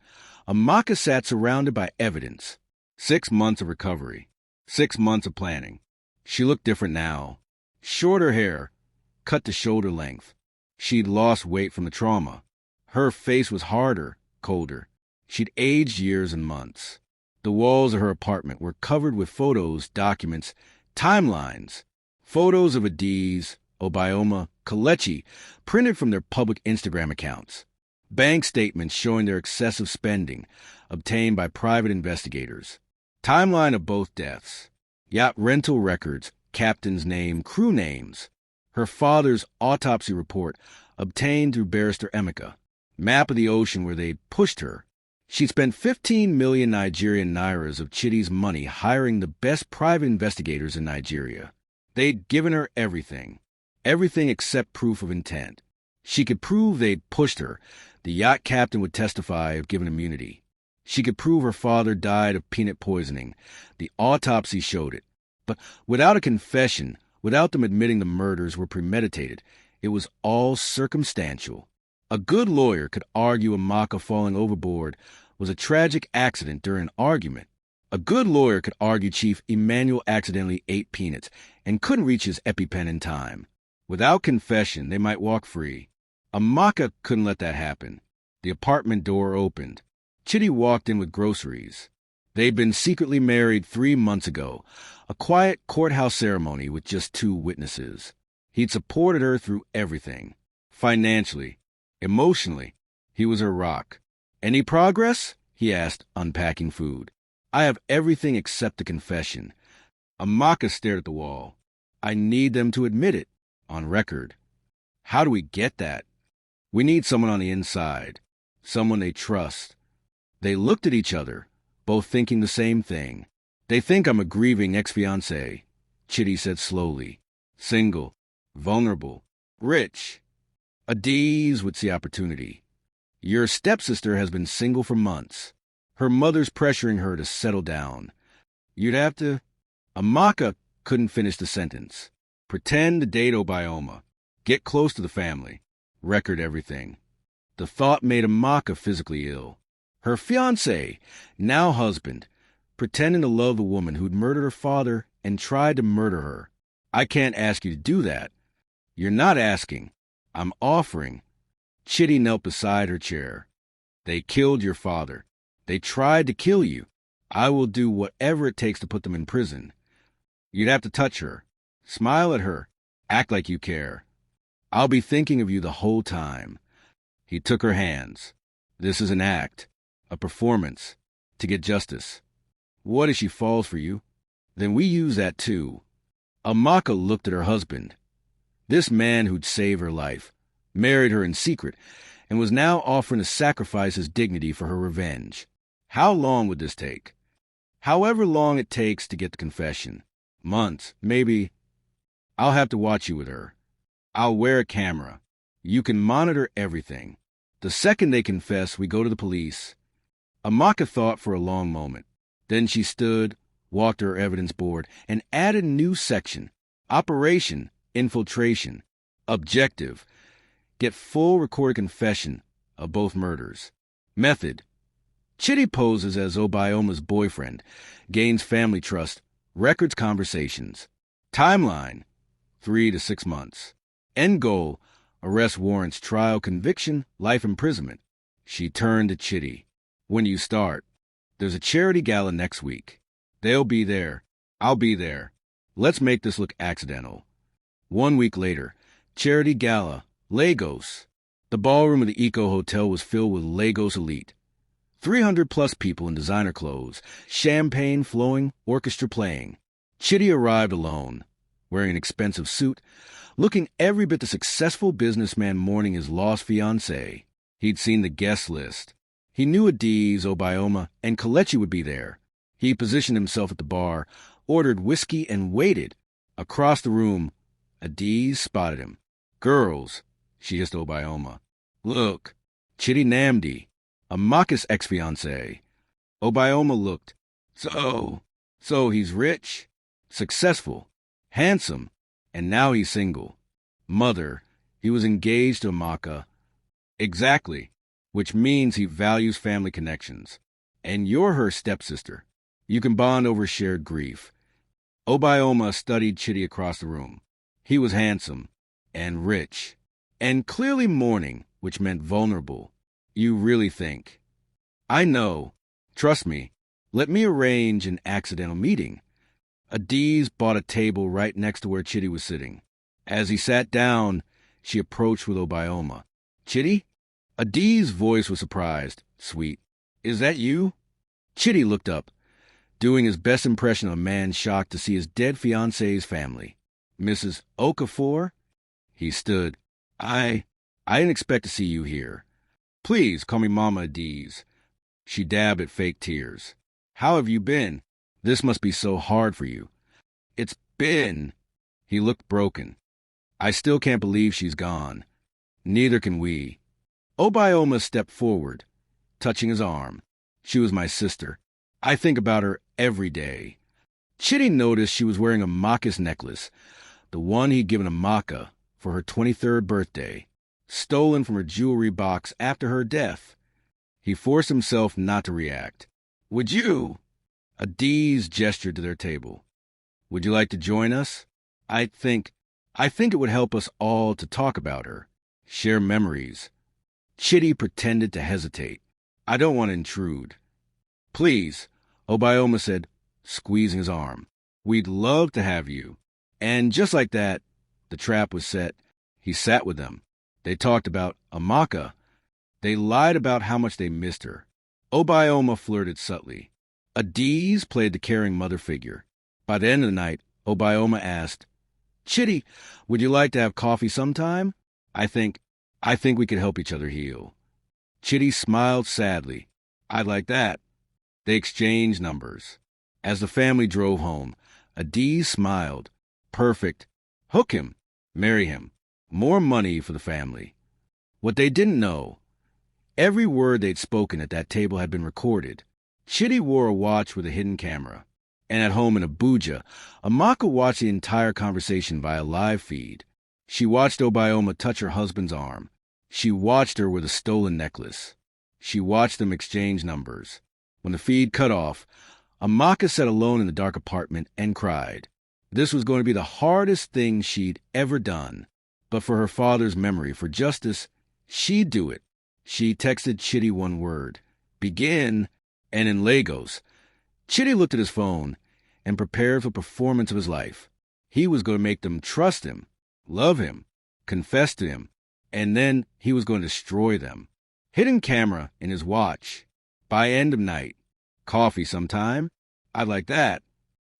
Amaka sat surrounded by evidence. 6 months of recovery. 6 months of planning. She looked different now. Shorter hair, cut to shoulder length. She'd lost weight from the trauma. Her face was harder, colder. She'd aged years and months. The walls of her apartment were covered with photos, documents, timelines. Photos of Adiz, Obioma, Kelechi, printed from their public Instagram accounts. Bank statements showing their excessive spending, obtained by private investigators. Timeline of both deaths. Yacht rental records, captain's name, crew names. Her father's autopsy report, obtained through Barrister Emeka. Map of the ocean where they'd pushed her. She'd spent 15 million Nigerian nairas of Chidi's money hiring the best private investigators in Nigeria. They'd given her everything. Everything except proof of intent. She could prove they'd pushed her. The yacht captain would testify of given immunity. She could prove her father died of peanut poisoning. The autopsy showed it. But without a confession, without them admitting the murders were premeditated, it was all circumstantial. A good lawyer could argue Amaka falling overboard was a tragic accident during an argument. A good lawyer could argue Chief Emmanuel accidentally ate peanuts and couldn't reach his EpiPen in time. Without confession, they might walk free. Amaka couldn't let that happen. The apartment door opened. Chidi walked in with groceries. They'd been secretly married 3 months ago, a quiet courthouse ceremony with just 2 witnesses. He'd supported her through everything. Financially, emotionally, he was her rock. Any progress? He asked, unpacking food. I have everything except the confession. Amaka stared at the wall. I need them to admit it, on record. How do we get that? We need someone on the inside, someone they trust. They looked at each other, both thinking the same thing. They think I'm a grieving ex-fiancé, Chidi said slowly. Single, vulnerable, rich. Adiz would see opportunity. Your stepsister has been single for months. Her mother's pressuring her to settle down. You'd have to... Amaka couldn't finish the sentence. Pretend to date Obioma. Get close to the family. Record everything. The thought made Amaka physically ill. Her fiancé, now husband, pretending to love the woman who'd murdered her father and tried to murder her. I can't ask you to do that. You're not asking. I'm offering. Chidi knelt beside her chair. They killed your father. They tried to kill you. I will do whatever it takes to put them in prison. You'd have to touch her. Smile at her. Act like you care. I'll be thinking of you the whole time. He took her hands. This is an act. A performance. To get justice. What if she falls for you? Then we use that too. Amaka looked at her husband. This man who'd saved her life, married her in secret, and was now offering to sacrifice his dignity for her revenge. How long would this take? However long it takes to get the confession. Months, maybe. I'll have to watch you with her. I'll wear a camera. You can monitor everything. The second they confess, we go to the police. Amaka thought for a long moment. Then she stood, walked to her evidence board, and added a new section. Operation, infiltration, objective. Get full recorded confession of both murders. Method. Chidi poses as Obioma's boyfriend, gains family trust, records conversations. Timeline, 3 to 6 months. End goal, arrest warrants, trial, conviction, life imprisonment. She turned to Chidi. When do you start? There's a charity gala next week. They'll be there. I'll be there. Let's make this look accidental. 1 week later, charity gala, Lagos. The ballroom of the Eco Hotel was filled with Lagos elite. 300-plus people in designer clothes, champagne flowing, orchestra playing. Chidi arrived alone, wearing an expensive suit, looking every bit the successful businessman mourning his lost fiancée. He'd seen the guest list. He knew Adiz, Obioma, and Kelechi would be there. He positioned himself at the bar, ordered whiskey, and waited. Across the room, Adiz spotted him. Girls, she hissed Obioma. Look, Chitty Namdi, Amaka's ex-fiancé. Obioma looked. So he's rich, successful, handsome, and now he's single. Mother, he was engaged to Amaka. Exactly, which means he values family connections. And you're her stepsister. You can bond over shared grief. Obioma studied Chitty across the room. He was handsome and rich and clearly mourning, which meant vulnerable. You really think? I know. Trust me. Let me arrange an accidental meeting. Adiz bought a table right next to where Chitty was sitting. As he sat down, she approached with Obioma. Chitty? Adiz's voice was surprised, sweet. Is that you? Chitty looked up, doing his best impression of a man shocked to see his dead fiancée's family. Mrs. Okafor? He stood. I didn't expect to see you here. Please call me Mama Adiz. She dabbed at fake tears. How have you been? This must be so hard for you. It's been... He looked broken. I still can't believe she's gone. Neither can we. Obioma stepped forward, touching his arm. She was my sister. I think about her every day. Chitty noticed she was wearing a Maka's necklace, the one he'd given Amaka for her 23rd birthday, stolen from her jewelry box after her death. He forced himself not to react. Would you? Adiz gestured to their table. Would you like to join us? I think it would help us all to talk about her, share memories. Chitty pretended to hesitate. I don't want to intrude. Please, Obioma said, squeezing his arm. We'd love to have you. And just like that, the trap was set. He sat with them. They talked about Amaka. They lied about how much they missed her. Obioma flirted subtly. Adiz played the caring mother figure. By the end of the night, Obioma asked, Chitty, would you like to have coffee sometime? I think we could help each other heal. Chitty smiled sadly. I'd like that. They exchanged numbers. As the family drove home, Adiz smiled. Perfect. Hook him. Marry him. More money for the family. What they didn't know, every word they'd spoken at that table had been recorded. Chitty wore a watch with a hidden camera. And at home in Abuja, Amaka watched the entire conversation via live feed. She watched Obioma touch her husband's arm. She watched her with a stolen necklace. She watched them exchange numbers. When the feed cut off, Amaka sat alone in the dark apartment and cried. This was going to be the hardest thing she'd ever done. But for her father's memory, for justice, she'd do it. She texted Chitty one word, begin, and in Lagos. Chitty looked at his phone and prepared for the performance of his life. He was going to make them trust him, love him, confess to him, and then he was going to destroy them. Hidden camera in his watch. By end of night. Coffee sometime? I'd like that.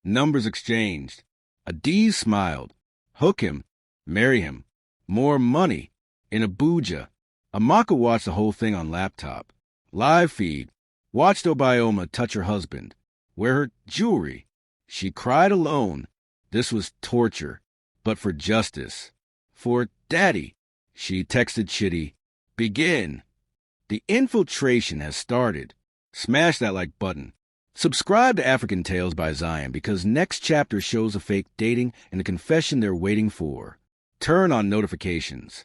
Numbers exchanged. Adiz smiled. Hook him. Marry him. More money. In Abuja. Amaka watched the whole thing on laptop. Live feed. Watched Obioma touch her husband. Wear her jewelry. She cried alone. This was torture. But for justice. For Daddy. She texted Chitty. Begin. The infiltration has started. Smash that like button. Subscribe to Africantales by Zion because next chapter shows a fake dating and the confession they're waiting for. Turn on notifications.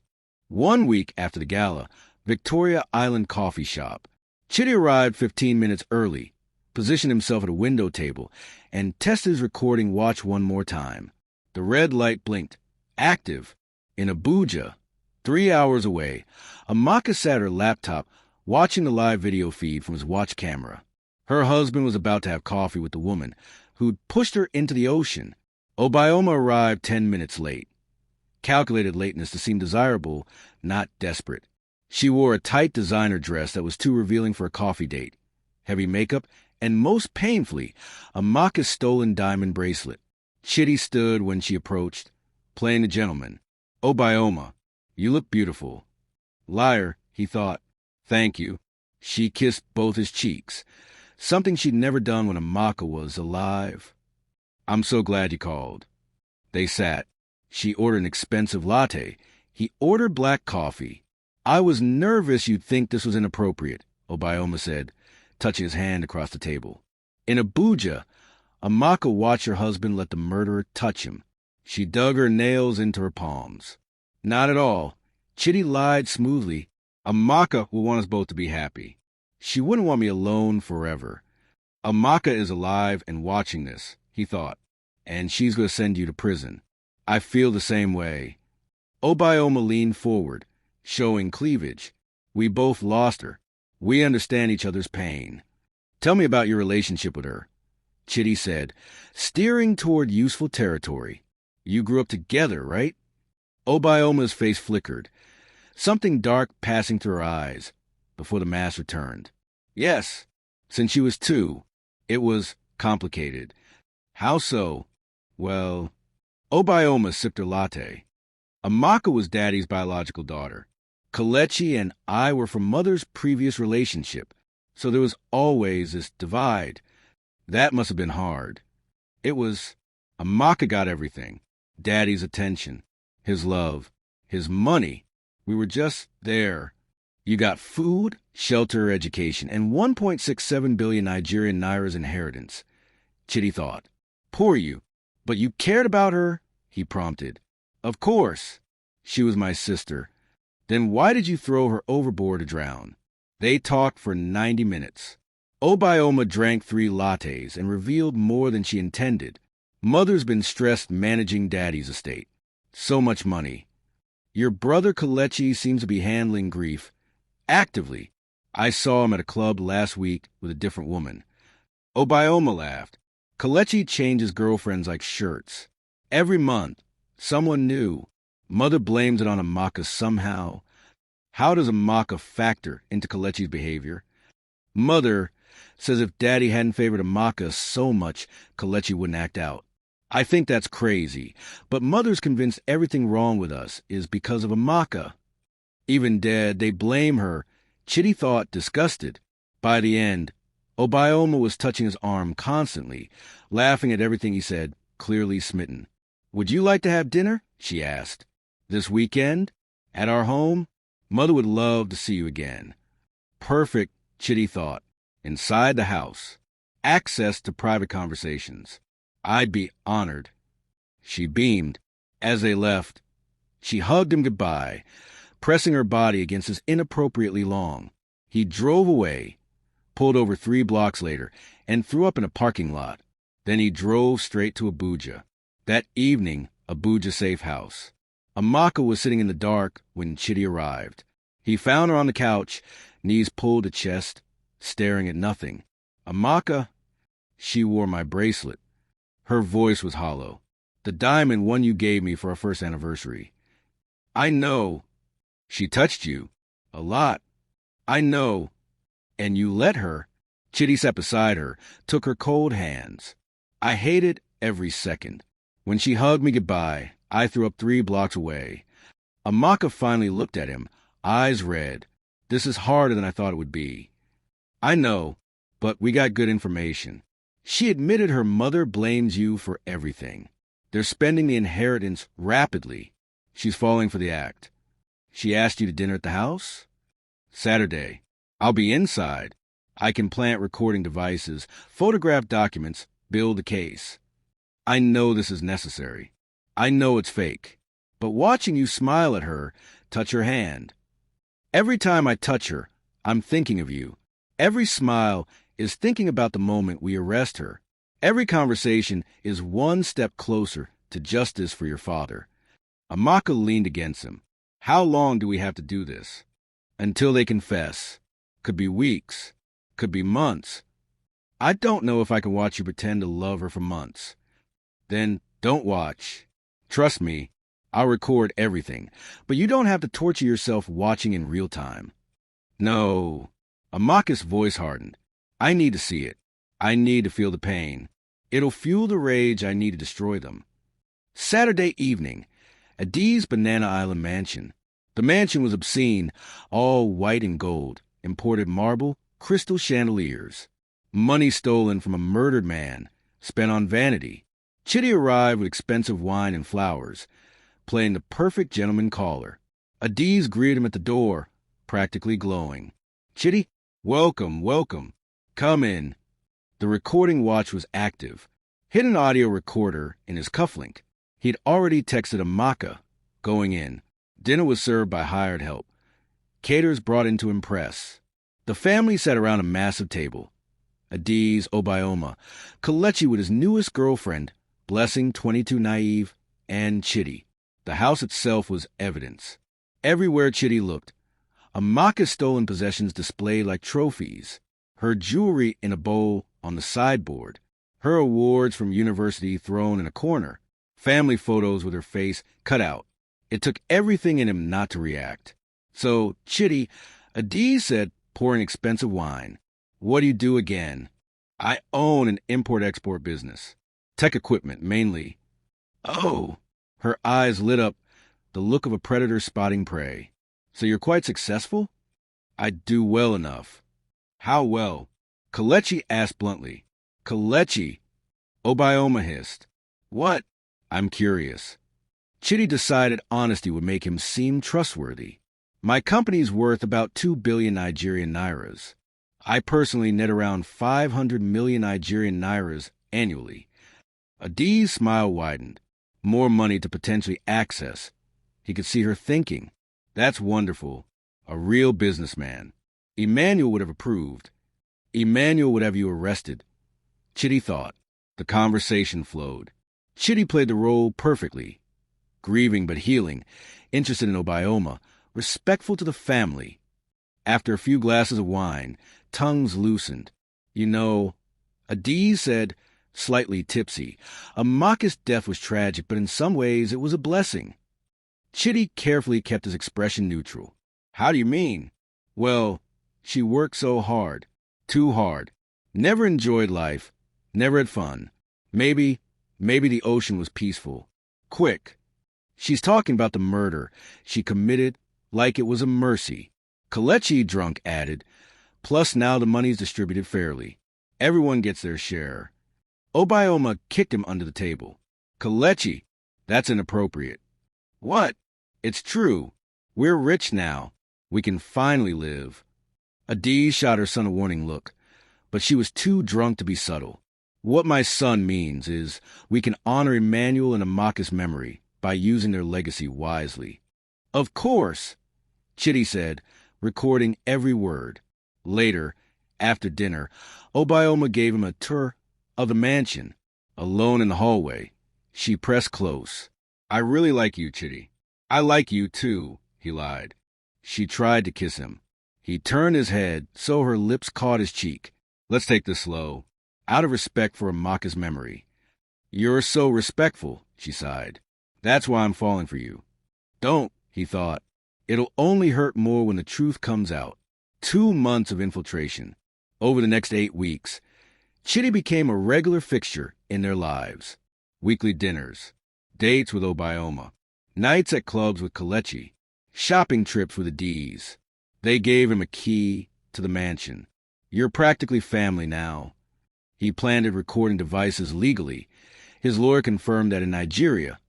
1 week after the gala, Victoria Island Coffee Shop. Chitty arrived 15 minutes early, positioned himself at a window table, and tested his recording watch one more time. The red light blinked. Active. In Abuja. 3 hours away, Amaka sat at her laptop watching the live video feed from his watch camera. Her husband was about to have coffee with the woman who'd pushed her into the ocean. Obioma arrived 10 minutes late. Calculated lateness to seem desirable, not desperate. She wore a tight designer dress that was too revealing for a coffee date. Heavy makeup, and most painfully, Amaka's stolen diamond bracelet. Chitty stood when she approached, playing the gentleman. Obioma, you look beautiful. Liar, he thought. Thank you. She kissed both his cheeks, something she'd never done when Amaka was alive. I'm so glad you called. They sat. She ordered an expensive latte, He ordered black coffee. I was nervous you'd think this was inappropriate, Obioma said, touching his hand across the table. In Abuja, Amaka watched her husband let the murderer touch him. She dug her nails into her palms. Not at all. Chitty lied smoothly. Amaka will want us both to be happy. She wouldn't want me alone forever. Amaka is alive and watching this, he thought, and she's going to send you to prison. I feel the same way. Obioma leaned forward, showing cleavage. We both lost her. We understand each other's pain. Tell me about your relationship with her, Chitty said, steering toward useful territory. You grew up together, right? Obioma's face flickered, something dark passing through her eyes, before the mask returned. Yes, since she was 2. It was complicated. How so? Well, Obioma sipped her latte. Amaka was Daddy's biological daughter. Kelechi and I were from Mother's previous relationship, so there was always this divide. That must have been hard. It was... Amaka got everything. Daddy's attention, his love, his money. We were just there. You got food, shelter, education, and 1.67 billion Nigerian Naira's inheritance. Chitty thought. Poor you. But you cared about her? He prompted. Of course. She was my sister. Then why did you throw her overboard to drown? They talked for 90 minutes. Obioma drank 3 lattes and revealed more than she intended. Mother's been stressed managing Daddy's estate. So much money. Your brother Kelechi seems to be handling grief actively. I saw him at a club last week with a different woman. Obioma laughed. Kelechi changes girlfriends like shirts. Every month, someone new. Mother blames it on Amaka somehow. How does Amaka factor into Kelechi's behavior? Mother says if Daddy hadn't favored Amaka so much, Kelechi wouldn't act out. I think that's crazy, but Mother's convinced everything wrong with us is because of Amaka. Even dead, they blame her. Chitty thought, disgusted. By the end, Obioma was touching his arm constantly, laughing at everything he said, clearly smitten. Would you like to have dinner? She asked. This weekend? At our home? Mother would love to see you again. Perfect, Chitty thought. Inside the house. Access to private conversations. I'd be honored. She beamed. As they left, she hugged him goodbye, pressing her body against his inappropriately long. He drove away, pulled over 3 blocks later, and threw up in a parking lot. Then he drove straight to Abuja. That evening, Abuja safe house. Amaka was sitting in the dark when Chitty arrived. He found her on the couch, knees pulled to chest, staring at nothing. Amaka, she wore my bracelet. Her voice was hollow. The diamond one you gave me for our first anniversary. I know. She touched you. A lot. I know. And you let her. Chitty sat beside her, took her cold hands. I hated every second. When she hugged me goodbye, I threw up 3 blocks away. Amaka finally looked at him, eyes red. This is harder than I thought it would be. I know, but we got good information. She admitted her mother blames you for everything. They're spending the inheritance rapidly. She's falling for the act. She asked you to dinner at the house? Saturday. I'll be inside. I can plant recording devices, photograph documents, build a case. I know this is necessary. I know it's fake. But watching you smile at her, touch her hand. Every time I touch her, I'm thinking of you. Every smile is thinking about the moment we arrest her. Every conversation is one step closer to justice for your father. Amaka leaned against him. How long do we have to do this? Until they confess. Could be weeks. Could be months. I don't know if I can watch you pretend to love her for months. Then don't watch. Trust me, I'll record everything, but you don't have to torture yourself watching in real time. No. Amaka's voice hardened. I need to see it. I need to feel the pain. It'll fuel the rage I need to destroy them. Saturday evening, at Dee's Banana Island mansion. The mansion was obscene, all white and gold, imported marble, crystal chandeliers. Money stolen from a murdered man, spent on vanity. Chitty arrived with expensive wine and flowers, playing the perfect gentleman caller. Adiz greeted him at the door, practically glowing. Chitty, welcome, welcome. Come in. The recording watch was active. Hidden audio recorder in his cufflink. He'd already texted Amaka, going in. Dinner was served by hired help. Caterers brought in to impress. The family sat around a massive table. Adiz, Obioma, Kelechi with his newest girlfriend, Blessing, 22 naive, and Chitty. The house itself was evidence. Everywhere Chitty looked, Amaka's stolen possessions displayed like trophies. Her jewelry in a bowl on the sideboard. Her awards from university thrown in a corner. Family photos with her face cut out. It took everything in him not to react. So, Chitty, Adiz said, pouring expensive wine. What do you do again? I own an import-export business. Tech equipment, mainly. Oh! Her eyes lit up, the look of a predator spotting prey. So you're quite successful? I do well enough. How well? Kelechi asked bluntly. Kelechi! Obioma hissed. What? I'm curious. Chitty decided honesty would make him seem trustworthy. My company's worth about 2 billion Nigerian nairas. I personally net around 500 million Nigerian nairas annually. Adiz's smile widened. More money to potentially access. He could see her thinking. That's wonderful. A real businessman. Emmanuel would have approved. Emmanuel would have you arrested. Chitty thought. The conversation flowed. Chitty played the role perfectly. Grieving but healing, interested in Obioma, respectful to the family. After a few glasses of wine, tongues loosened. You know, Adiz said, slightly tipsy, Amaka's death was tragic, but in some ways it was a blessing. Chitty carefully kept his expression neutral. How do you mean? Well, she worked so hard. Too hard. Never enjoyed life. Never had fun. Maybe the ocean was peaceful. Quick. She's talking about the murder she committed like it was a mercy. Kelechi, drunk, added, plus now the money's distributed fairly. Everyone gets their share. Obioma kicked him under the table. Kelechi, that's inappropriate. What? It's true. We're rich now. We can finally live. Adiz shot her son a warning look, but she was too drunk to be subtle. What my son means is we can honor Emmanuel and Amaka's memory by using their legacy wisely. Of course, Chitty said, recording every word. Later, after dinner, Obioma gave him a tour of the mansion. Alone in the hallway, she pressed close. I really like you, Chitty. I like you, too, he lied. She tried to kiss him. He turned his head so her lips caught his cheek. Let's take this slow. Out of respect for Amaka's memory. You're so respectful, she sighed. That's why I'm falling for you. Don't, he thought. It'll only hurt more when the truth comes out. 2 months of infiltration. Over the next 8 weeks, Chitty became a regular fixture in their lives. Weekly dinners, dates with Obioma, nights at clubs with Kelechi, shopping trips with Adiz. They gave him a key to the mansion. You're practically family now. He planted recording devices legally. His lawyer confirmed that in Nigeria,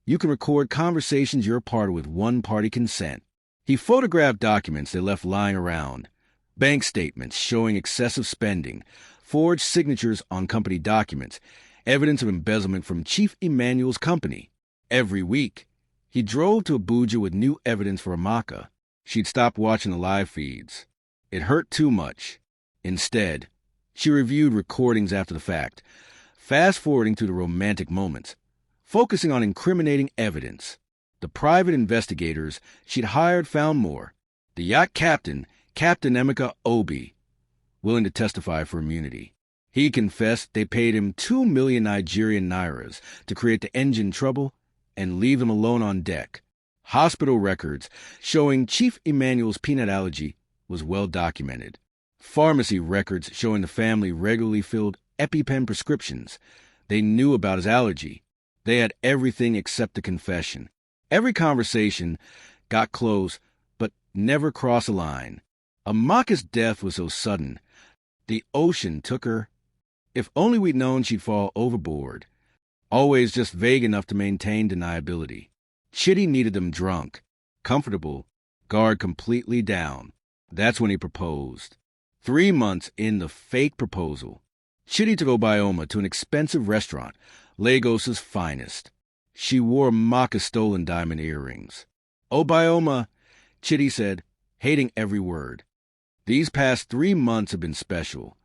you can record conversations you're a part of with one-party consent. He photographed documents they left lying around, bank statements showing excessive spending, forged signatures on company documents, evidence of embezzlement from Chief Emmanuel's company. Every week, he drove to Abuja with new evidence for Amaka. She'd stopped watching the live feeds. It hurt too much. Instead, she reviewed recordings after the fact, fast-forwarding to the romantic moments, focusing on incriminating evidence. The private investigators she'd hired found more. The yacht captain, Captain Emeka Obi, willing to testify for immunity. He confessed they paid him 2 million Nigerian nairas to create the engine trouble and leave them alone on deck. Hospital records showing Chief Emmanuel's peanut allergy was well documented. Pharmacy records showing the family regularly filled EpiPen prescriptions. They knew about his allergy. They had everything except the confession. Every conversation got close, but never crossed a line. Amaka's death was so sudden. The ocean took her. If only we'd known she'd fall overboard. Always just vague enough to maintain deniability. Chitty needed them drunk. comfortable, guard completely down. That's when he proposed. 3 months in the fake proposal. Chitty took Obioma to an expensive restaurant, Lagos's finest. She wore Maka's stolen diamond earrings. Obioma, Chitty said, hating every word. These past 3 months have been special.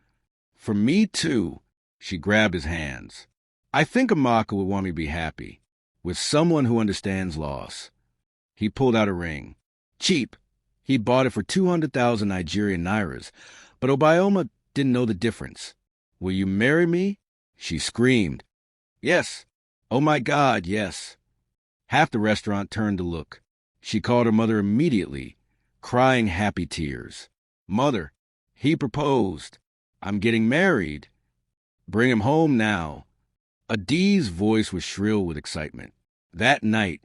For me, too. She grabbed his hands. I think Amaka would want me to be happy, with someone who understands loss. He pulled out a ring. Cheap. He bought it for 200,000 Nigerian nairas, but Obioma didn't know the difference. Will you marry me? She screamed. Yes. Oh my God, yes. Half the restaurant turned to look. She called her mother immediately, crying happy tears. Mother, he proposed. I'm getting married. Bring him home now. Adi's voice was shrill with excitement. That night,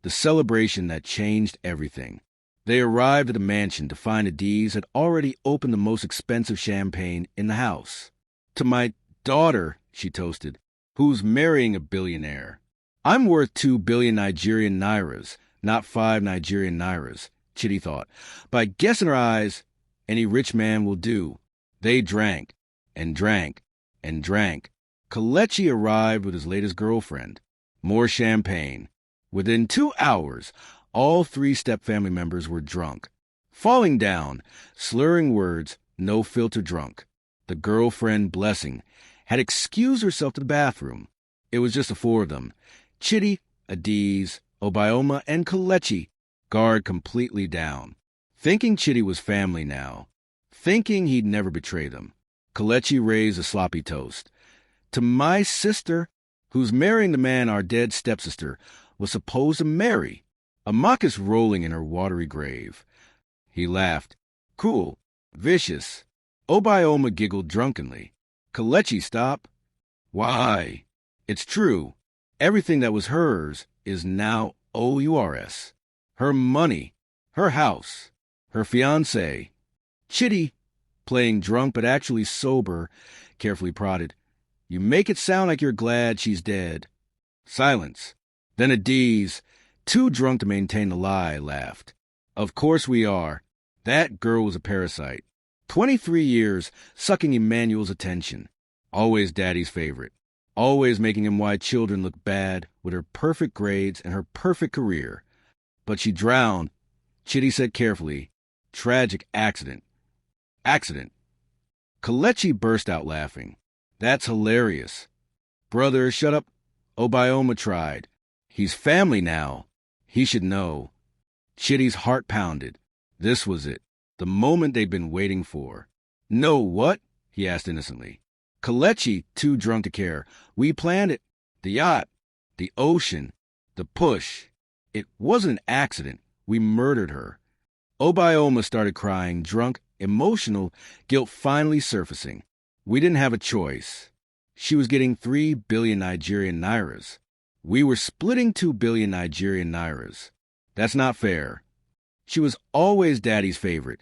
the celebration that changed everything. They arrived at the mansion to find Adi's had already opened the most expensive champagne in the house. To my daughter, she toasted, who's marrying a billionaire. I'm worth 2 billion Nigerian nairas, not 5 Nigerian nairas, Chitty thought. But I guess in her eyes, any rich man will do. They drank, and drank, and drank. Kelechi arrived with his latest girlfriend. More champagne. Within 2 hours, all 3 step-family members were drunk. Falling down, slurring words, no-filter drunk. The girlfriend, Blessing, had excused herself to the bathroom. It was just the 4 of them. Chitty, Adiz, Obioma, and Kelechi, guard completely down. Thinking Chitty was family now. Thinking he'd never betray them. Kelechi raised a sloppy toast. To my sister, who's marrying the man our dead stepsister was supposed to marry. Amaka's rolling in her watery grave. He laughed. Cruel. Vicious. Obioma giggled drunkenly. Kelechi, stop. Why? It's true. Everything that was hers is now OURS. Her money. Her house. Her fiancé. Chitty, playing drunk but actually sober, carefully prodded. You make it sound like you're glad she's dead. Silence. Then Adiz, too drunk to maintain the lie, laughed. Of course we are. That girl was a parasite. 23 years sucking Emmanuel's attention. Always daddy's favorite. Always making him why children look bad with her perfect grades and her perfect career. But she drowned, Chitty said carefully. Tragic accident. Accident. Kelechi burst out laughing. That's hilarious. Brother, shut up. Obioma tried. He's family now. He should know. Chitty's heart pounded. This was it. The moment they'd been waiting for. No, what? He asked innocently. Kelechi, too drunk to care. We planned it. The yacht. The ocean. The push. It wasn't an accident. We murdered her. Obioma started crying, drunk, emotional, guilt finally surfacing. We didn't have a choice. She was getting 3 billion Nigerian nairas. We were splitting 2 billion Nigerian nairas. That's not fair. She was always daddy's favorite.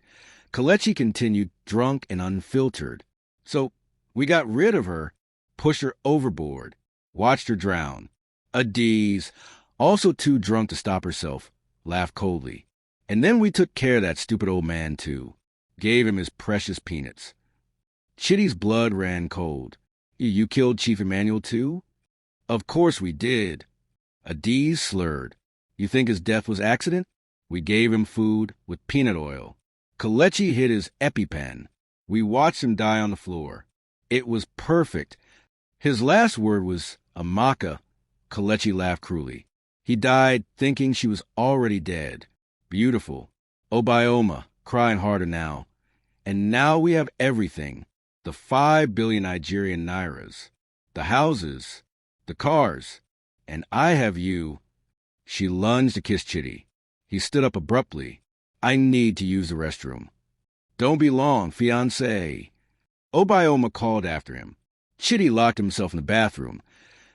Kelechi continued, drunk and unfiltered. So we got rid of her, pushed her overboard, watched her drown. Adiz, also too drunk to stop herself, laughed coldly. And then we took care of that stupid old man, too. Gave him his precious peanuts. Chitty's blood ran cold. You killed Chief Emmanuel, too? Of course we did. Adiz slurred. You think his death was accident? We gave him food with peanut oil. Kelechi hid his EpiPen. We watched him die on the floor. It was perfect. His last word was, Amaka. Kelechi laughed cruelly. He died thinking she was already dead. Beautiful. Obioma, crying harder now. And now we have everything. The 5 billion Nigerian nairas. The houses. The cars. And I have you. She lunged to kiss Chitty. He stood up abruptly. I need to use the restroom. Don't be long, fiancé. Obioma called after him. Chitty locked himself in the bathroom,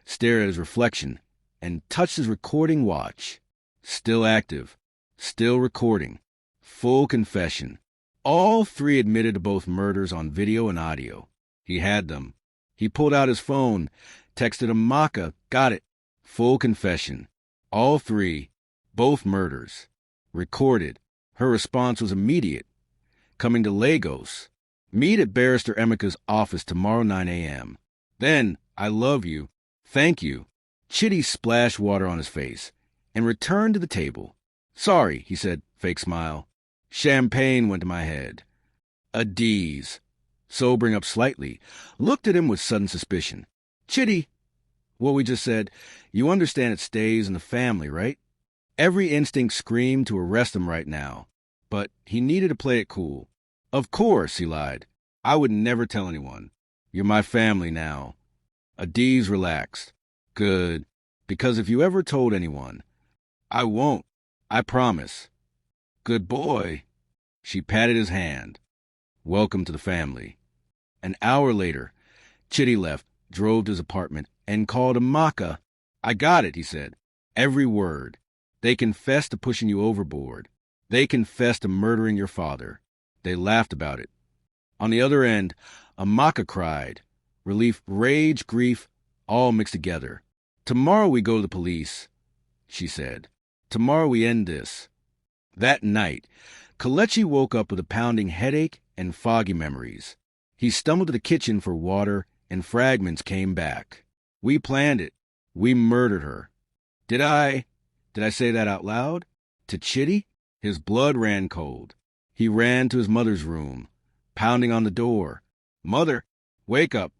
stared at his reflection, and touched his recording watch. Still active. Still recording. Full confession. All 3 admitted to both murders on video and audio. He had them. He pulled out his phone, texted Amaka, got it. Full confession. All 3, both murders. Recorded. Her response was immediate. Coming to Lagos. Meet at Barrister Emeka's office tomorrow 9 a.m. Then, I love you. Thank you. Chitty splashed water on his face and returned to the table. Sorry, he said, fake smile. Champagne went to my head. Adiz, sobering up slightly, looked at him with sudden suspicion. Chitty, what we just said, you understand it stays in the family, right? Every instinct screamed to arrest him right now, but he needed to play it cool. Of course, he lied. I would never tell anyone. You're my family now. Adiz relaxed. Good, because if you ever told anyone, I won't. I promise. Good boy. She patted his hand. Welcome to the family. An hour later, Chitty left, drove to his apartment, and called Amaka. I got it, he said. Every word. They confessed to pushing you overboard. They confessed to murdering your father. They laughed about it. On the other end, Amaka cried. Relief, rage, grief, all mixed together. Tomorrow we go to the police, she said. Tomorrow we end this. That night, Kelechi woke up with a pounding headache and foggy memories. He stumbled to the kitchen for water, and fragments came back. We planned it. We murdered her. Did I say that out loud? To Chitty? His blood ran cold. He ran to his mother's room, pounding on the door. Mother, wake up.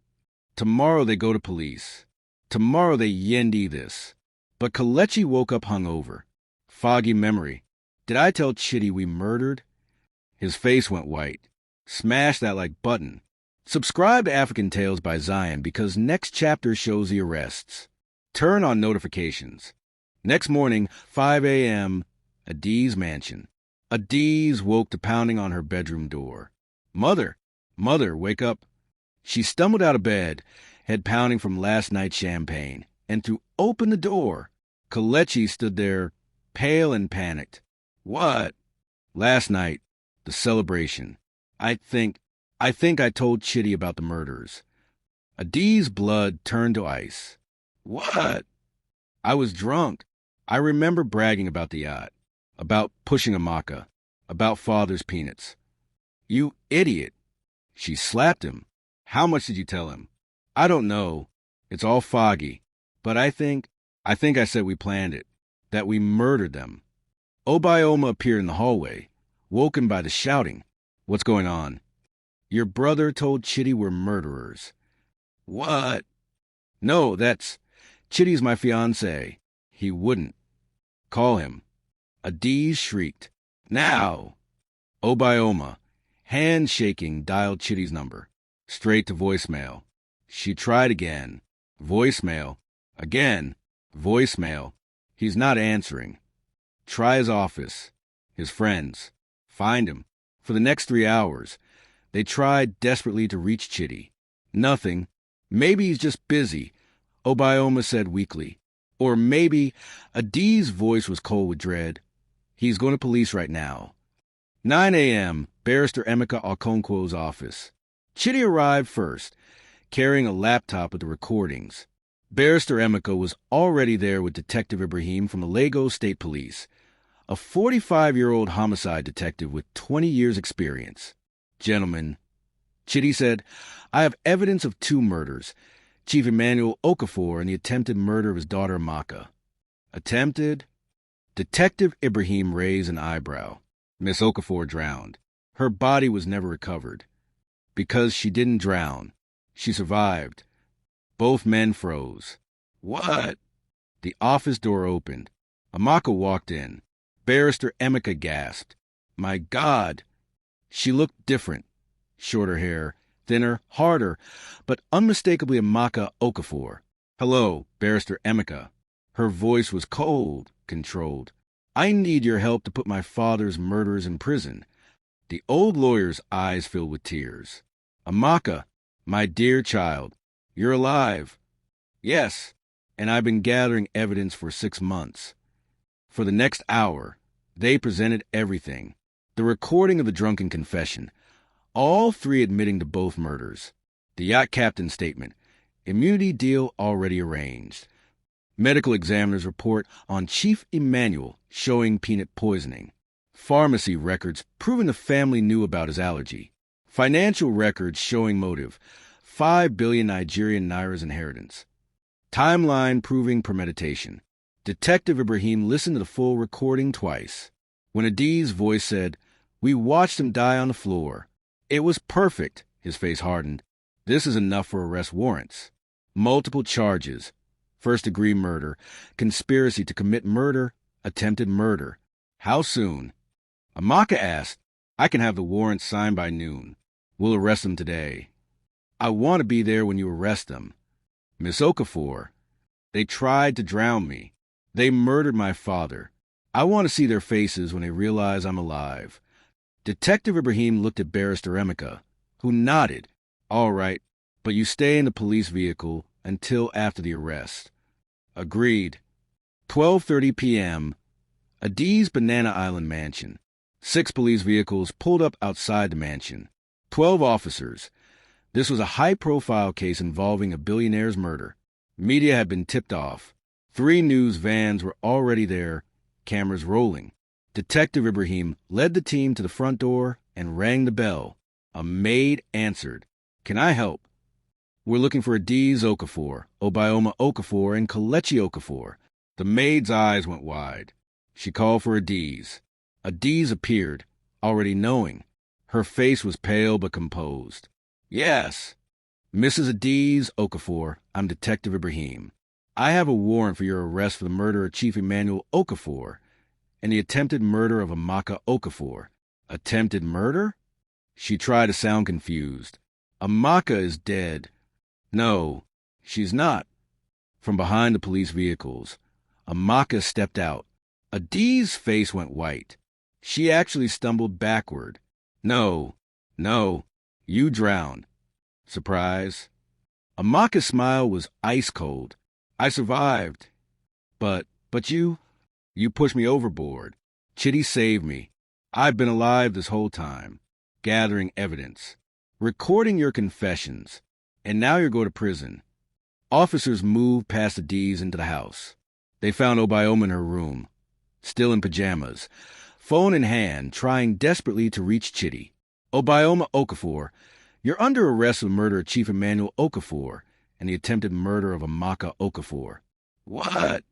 Tomorrow they go to police. Tomorrow they yendi this. But Kelechi woke up hungover. Foggy memory. Did I tell Chitty we murdered? His face went white. Smash that like button. Subscribe to Africantales by Zion because next chapter shows the arrests. Turn on notifications. Next morning, 5 a.m., Adiz mansion. Adiz woke to pounding on her bedroom door. Mother, wake up. She stumbled out of bed, head pounding from last night's champagne, and to open the door, Kelechi stood there, pale and panicked. What? Last night, the celebration. I think I told Chitty about the murders. Adiz's blood turned to ice. What? I was drunk. I remember bragging about the yacht, about pushing Amaka, about father's peanuts. You idiot. She slapped him. How much did you tell him? I don't know. It's all foggy. But I think I said we planned it, that we murdered them. Obioma appeared in the hallway, woken by the shouting. What's going on? Your brother told Chitty we're murderers. What? No, Chitty's my fiancé. He wouldn't. Call him. Adiz shrieked. Now! Obioma, hand shaking, dialed Chitty's number. Straight to voicemail. She tried again. Voicemail. Again. Voicemail. He's not answering. Try his office. His friends. Find him. For the next 3 hours, they tried desperately to reach Chitty. Nothing. Maybe he's just busy, Obioma said weakly. Or maybe Adiz's voice was cold with dread. He's going to police right now. 9 a.m., Barrister Emeka Okonkwo's office. Chitty arrived first, carrying a laptop with the recordings. Barrister Emeka was already there with Detective Ibrahim from the Lagos State Police, a 45-year-old homicide detective with 20 years' experience. Gentlemen, Chitty said, I have evidence of 2 murders, Chief Emmanuel Okafor and the attempted murder of his daughter Amaka. Attempted? Detective Ibrahim raised an eyebrow. Miss Okafor drowned. Her body was never recovered. Because she didn't drown. She survived. Both men froze. What? The office door opened. Amaka walked in. Barrister Emeka gasped. My God! She looked different. Shorter hair, thinner, harder, but unmistakably Amaka Okafor. Hello, Barrister Emeka. Her voice was cold, controlled. I need your help to put my father's murderers in prison. The old lawyer's eyes filled with tears. Amaka, my dear child, you're alive. Yes, and I've been gathering evidence for 6 months. For the next hour, they presented everything. The recording of the drunken confession, all 3 admitting to both murders. The yacht captain's statement, immunity deal already arranged. Medical examiner's report on Chief Emmanuel showing peanut poisoning. Pharmacy records proving the family knew about his allergy. Financial records showing motive, 5 billion Nigerian Naira's inheritance. Timeline proving premeditation. Detective Ibrahim listened to the full recording twice. When Adi's voice said, "We watched him die on the floor. It was perfect," his face hardened. "This is enough for arrest warrants. Multiple charges. First-degree murder, conspiracy to commit murder, attempted murder. How soon?" Amaka asked. "I can have the warrants signed by noon. We'll arrest them today." "I want to be there when you arrest them." "Miss Okafor, they tried to drown me. They murdered my father. I want to see their faces when they realize I'm alive." Detective Ibrahim looked at Barrister Emeka, who nodded. "All right, but you stay in the police vehicle until after the arrest." "Agreed." 12:30 p.m. Adi's Banana Island mansion. 6 police vehicles pulled up outside the mansion. 12 officers. This was a high-profile case involving a billionaire's murder. Media had been tipped off. 3 news vans were already there, cameras rolling. Detective Ibrahim led the team to the front door and rang the bell. A maid answered. "Can I help?" "We're looking for Adiz Okafor, Obioma Okafor, and Kelechi Okafor." The maid's eyes went wide. She called for Adiz. Adiz appeared, already knowing. Her face was pale but composed. "Yes." "Mrs. Adiz Okafor, I'm Detective Ibrahim. I have a warrant for your arrest for the murder of Chief Emmanuel Okafor and the attempted murder of Amaka Okafor." "Attempted murder?" She tried to sound confused. "Amaka is dead." "No, she's not." From behind the police vehicles, Amaka stepped out. Adiz's face went white. She actually stumbled backward. No, you drowned." Surprise. Amaka's smile was ice cold. "I survived. But you pushed me overboard. Chitty saved me. I've been alive this whole time, gathering evidence, recording your confessions, and now you're going to prison." Officers moved past Adiz into the house. They found Obioma in her room, still in pajamas, phone in hand, trying desperately to reach Chitty. "Obioma Okafor, you're under arrest for the murder of Chief Emmanuel Okafor and the attempted murder of Amaka Okafor." "What?"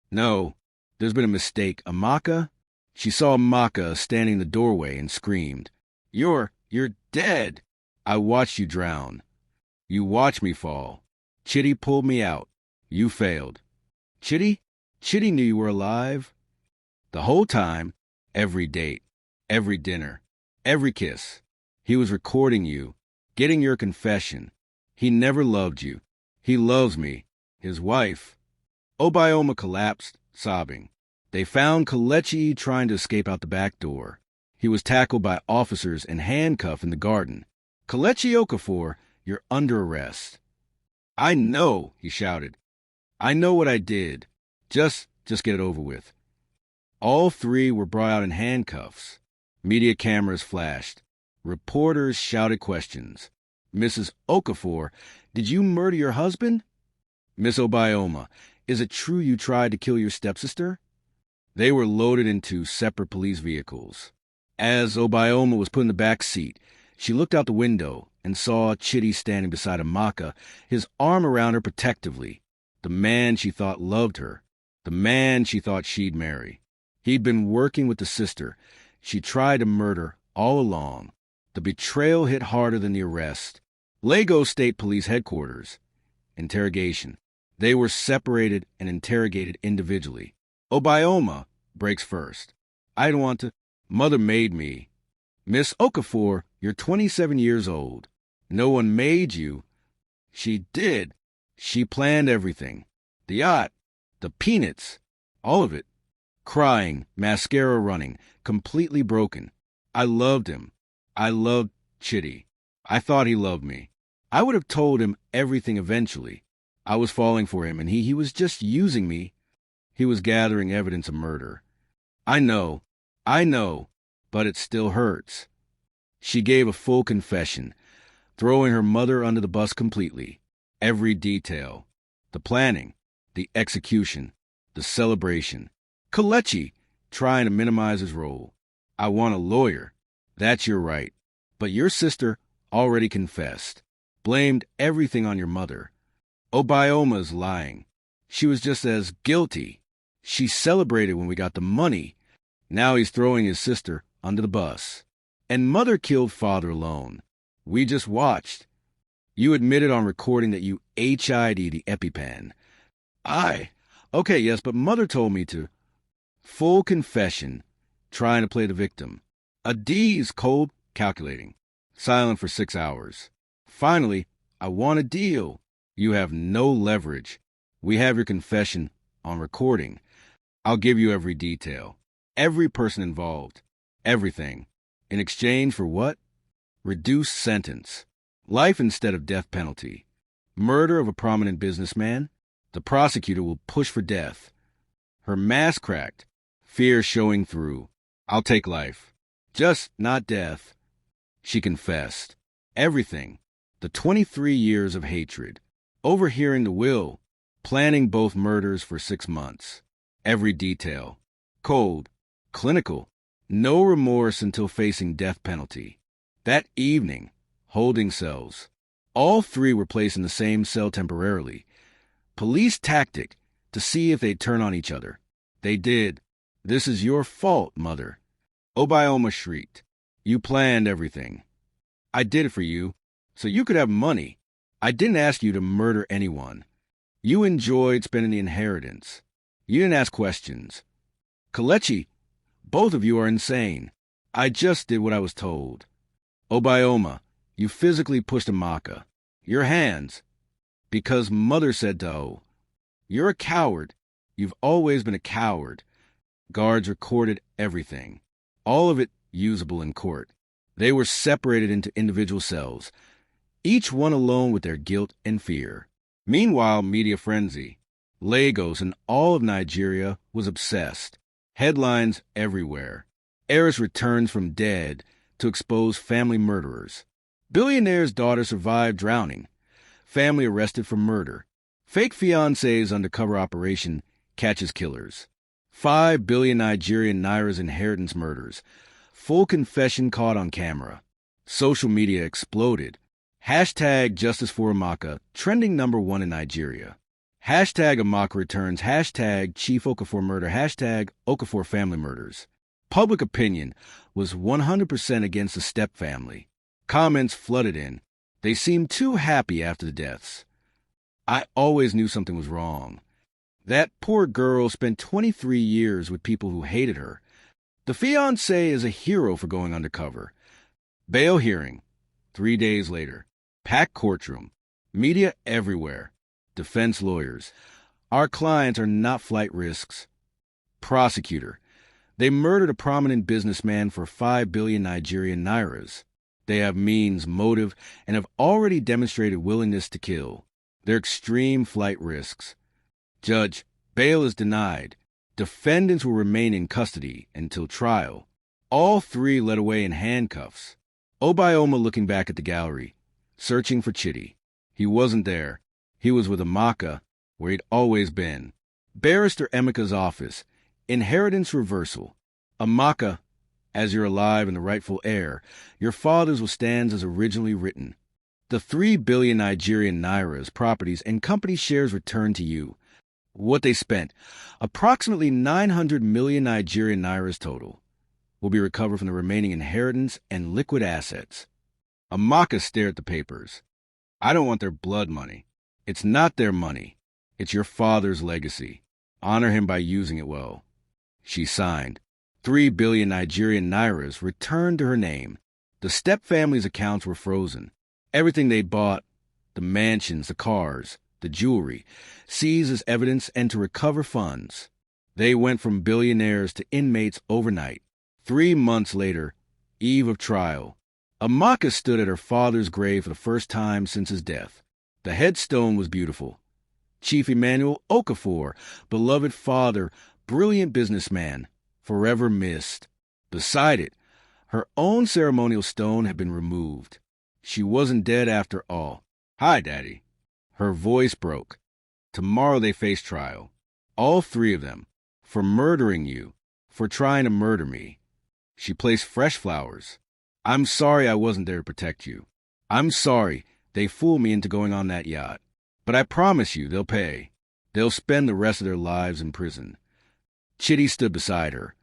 "No, there's been a mistake. Amaka?" She saw Amaka standing in the doorway and screamed. You're dead. I watched you drown. You watched me fall. Chitty pulled me out. You failed." "Chitty? Chitty knew you were alive." "The whole time, every date, every dinner, every kiss. He was recording you, getting your confession. He never loved you. He loves me, his wife." Obioma collapsed, sobbing. They found Kelechi trying to escape out the back door. He was tackled by officers and handcuffed in the garden. "Kelechi Okafor, you're under arrest." "I know," he shouted. "I know what I did. Just get it over with." All 3 were brought out in handcuffs. Media cameras flashed. Reporters shouted questions. "Mrs. Okafor, did you murder your husband?" "Miss Obioma, is it true you tried to kill your stepsister?" They were loaded into separate police vehicles. As Obioma was put in the back seat, she looked out the window and saw Chitty standing beside Amaka, his arm around her protectively. The man she thought loved her. The man she thought she'd marry. He'd been working with the sister she tried to murder all along. The betrayal hit harder than the arrest. Lagos State Police Headquarters. Interrogation. They were separated and interrogated individually. Obioma breaks first. "I don't want to. Mother made me." "Miss Okafor, you're 27 years old. No one made you." "She did. She planned everything. The yacht, the peanuts, all of it." Crying, mascara running, completely broken. "I loved him. I loved Chitty. I thought he loved me. I would have told him everything eventually. I was falling for him, and he was just using me. He was gathering evidence of murder. I know, but it still hurts." She gave a full confession, throwing her mother under the bus completely. Every detail. The planning, the execution, the celebration. Kelechi, trying to minimize his role. I want a lawyer. That's your right. But your sister already confessed. Blamed everything on your mother. Obioma's lying. She was just as guilty. She celebrated when we got the money. Now he's throwing his sister under the bus. And mother killed father alone. We just watched. You admitted on recording that you HI'd the EpiPen. Okay, yes, but mother told me to. Full confession. Trying to play the victim. A D's cold calculating. Silent for 6 hours. Finally, I want a deal. You have no leverage. We have your confession on recording. I'll give you every detail. Every person involved. Everything. In exchange for what? Reduced sentence. Life instead of death penalty. Murder of a prominent businessman? The prosecutor will push for death. Her mask cracked. Fear showing through. I'll take life. Just not death. She confessed. Everything. The 23 years of hatred. Overhearing the will. Planning both murders for 6 months. Every detail. Cold. Clinical. No remorse until facing death penalty. That evening. Holding cells. All 3 were placed in the same cell temporarily. Police tactic to see if they'd turn on each other. They did. This is your fault, mother. Obioma shrieked. You planned everything. I did it for you, so you could have money. I didn't ask you to murder anyone. You enjoyed spending the inheritance. You didn't ask questions. Kelechi, both of you are insane. I just did what I was told. Obioma, you physically pushed Amaka. Your hands. Because mother said to O. You're a coward. You've always been a coward. Guards recorded everything. All of it usable in court. They were separated into individual cells, each one alone with their guilt and fear. Meanwhile, media frenzy. Lagos and all of Nigeria was obsessed. Headlines everywhere. Heiress returns from dead to expose family murderers. Billionaire's daughter survived drowning. Family arrested for murder. Fake fiancé's undercover operation catches killers. 5 billion Nigerian Naira's inheritance murders. Full confession caught on camera. Social media exploded. Hashtag Justice for Amaka, trending #1 in Nigeria. Hashtag Amaka returns. Hashtag Chief Okafor murder. Hashtag Okafor family murders. Public opinion was 100% against the Step family. Comments flooded in. They seemed too happy after the deaths. I always knew something was wrong. That poor girl spent 23 years with people who hated her. The fiancé is a hero for going undercover. Bail hearing. 3 days later. Packed courtroom. Media everywhere. Defense lawyers. Our clients are not flight risks. Prosecutor. They murdered a prominent businessman for 5 billion Nigerian Nairas. They have means, motive, and have already demonstrated willingness to kill. They're extreme flight risks. Judge, bail is denied. Defendants will remain in custody until trial. All 3 led away in handcuffs. Obioma looking back at the gallery, searching for Chitty. He wasn't there. He was with Amaka, where he'd always been. Barrister Emeka's office. Inheritance reversal. Amaka, as you're alive and the rightful heir, your father's will stand as originally written. The 3 billion Nigerian Nairas, properties, and company shares returned to you. What they spent, approximately 900 million Nigerian Nairas total, will be recovered from the remaining inheritance and liquid assets. Amaka stared at the papers. I don't want their blood money. It's not their money. It's your father's legacy. Honor him by using it well. She signed. 3 billion Nigerian Nairas returned to her name. The Step family's accounts were frozen. Everything they bought, the mansions, the cars, the jewelry, seized as evidence and to recover funds. They went from billionaires to inmates overnight. 3 months later, eve of trial, Amaka stood at her father's grave for the first time since his death. The headstone was beautiful. Chief Emmanuel Okafor, beloved father, brilliant businessman, forever missed. Beside it, her own ceremonial stone had been removed. She wasn't dead after all. Hi, Daddy. Her voice broke. Tomorrow they face trial. All 3 of them. For murdering you. For trying to murder me. She placed fresh flowers. I'm sorry I wasn't there to protect you. I'm sorry they fooled me into going on that yacht. But I promise you they'll pay. They'll spend the rest of their lives in prison. Chitty stood beside her,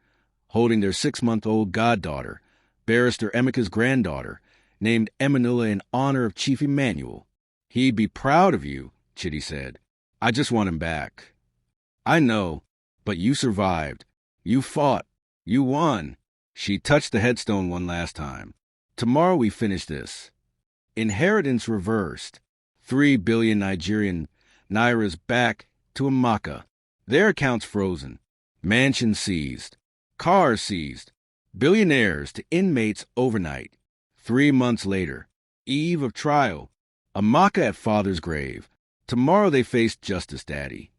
holding their 6-month-old goddaughter, Barrister Emeka's granddaughter, named Emanilla in honor of Chief Emmanuel. He'd be proud of you, Chitty said. I just want him back. I know, but you survived. You fought. You won. She touched the headstone one last time. Tomorrow we finish this. Inheritance reversed. 3 billion Nigerian nairas back to Amaka. Their accounts frozen. Mansions seized. Cars seized. Billionaires to inmates overnight. 3 months later, eve of trial, Amaka at father's grave. Tomorrow they face justice, Daddy.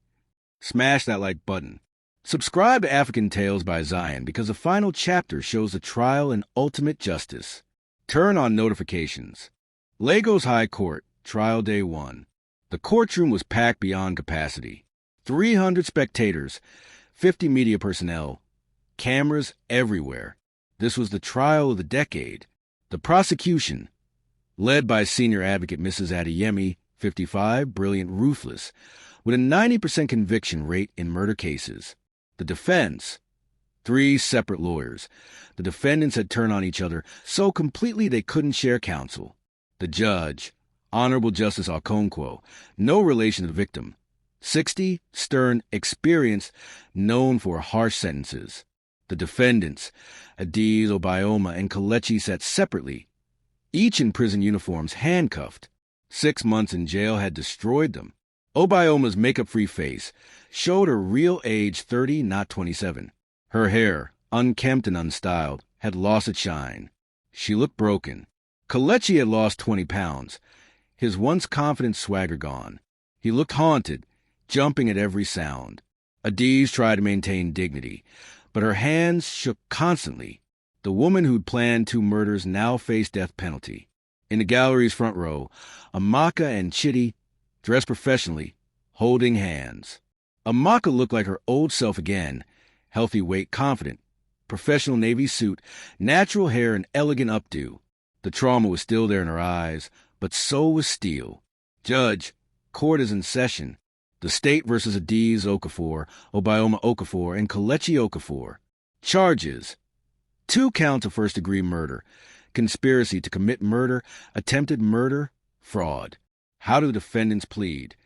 Smash that like button. Subscribe to African Tales by Zion because the final chapter shows the trial and ultimate justice. Turn on notifications. Lagos High Court, Trial Day 1. The courtroom was packed beyond capacity. 300 spectators, 50 media personnel, cameras everywhere. This was the trial of the decade. The prosecution, led by senior advocate Mrs. Adeyemi, 55, brilliant, ruthless, with a 90% conviction rate in murder cases. The defense, 3 separate lawyers. The defendants had turned on each other so completely they couldn't share counsel. The judge, Honorable Justice Okonkwo, no relation to the victim. 60, stern, experienced, known for harsh sentences. The defendants, Adiz, Obioma, and Kelechi, sat separately, each in prison uniforms, handcuffed. 6 months in jail had destroyed them. Obioma's makeup-free face showed her real age, 30, not 27. Her hair, unkempt and unstyled, had lost its shine. She looked broken. Kelechi had lost 20 pounds, his once confident swagger gone. He looked haunted, jumping at every sound. Adiz tried to maintain dignity, but her hands shook constantly. The woman who'd planned 2 murders now faced death penalty. In the gallery's front row, Amaka and Chitty, dressed professionally, holding hands. Amaka looked like her old self again, healthy weight, confident, professional navy suit, natural hair, and elegant updo. The trauma was still there in her eyes, but so was steel. Judge, court is in session. The state versus Adiz Okafor, Obioma Okafor, and Kelechi Okafor. Charges: 2 counts of first-degree murder, conspiracy to commit murder, attempted murder, fraud. How do the defendants plead?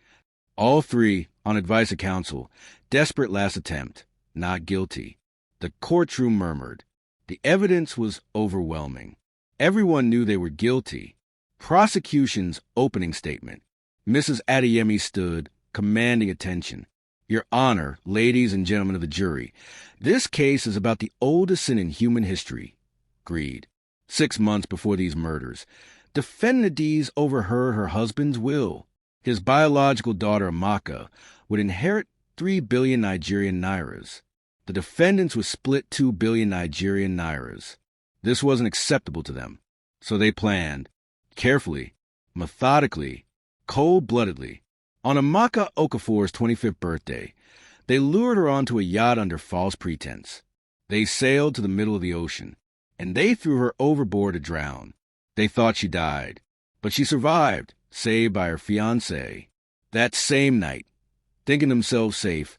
All 3, on advice of counsel, desperate last attempt, not guilty. The courtroom murmured. The evidence was overwhelming. Everyone knew they were guilty. Prosecution's opening statement. Mrs. Adeyemi stood, commanding attention. Your Honor, ladies and gentlemen of the jury, this case is about the oldest sin in human history, greed. 6 months before these murders, Defendant Adiz overheard her husband's will. His biological daughter Amaka would inherit 3 billion Nigerian nairas. The defendants would split 2 billion Nigerian nairas. This wasn't acceptable to them, so they planned, carefully, methodically, cold-bloodedly. On Amaka Okafor's 25th birthday, they lured her onto a yacht under false pretense. They sailed to the middle of the ocean, and they threw her overboard to drown. They thought she died, but she survived, saved by her fiancé. That same night, thinking themselves safe,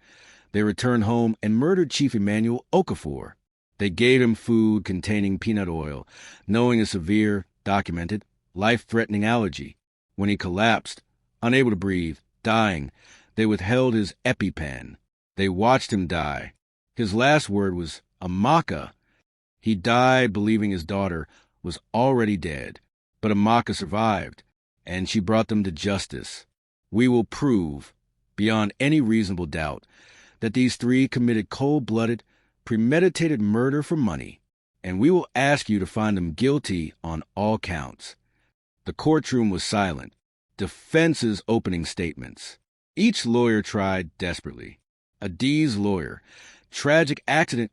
they returned home and murdered Chief Emmanuel Okafor. They gave him food containing peanut oil, knowing a severe, documented, life-threatening allergy. When he collapsed, unable to breathe, dying, they withheld his EpiPen. They watched him die. His last word was, Amaka. He died believing his daughter was already dead, but Amaka survived, and she brought them to justice. We will prove, beyond any reasonable doubt, that these 3 committed cold-blooded, premeditated murder for money, and we will ask you to find them guilty on all counts. The courtroom was silent. Defense's opening statements. Each lawyer tried desperately. Adiz's lawyer, tragic accident,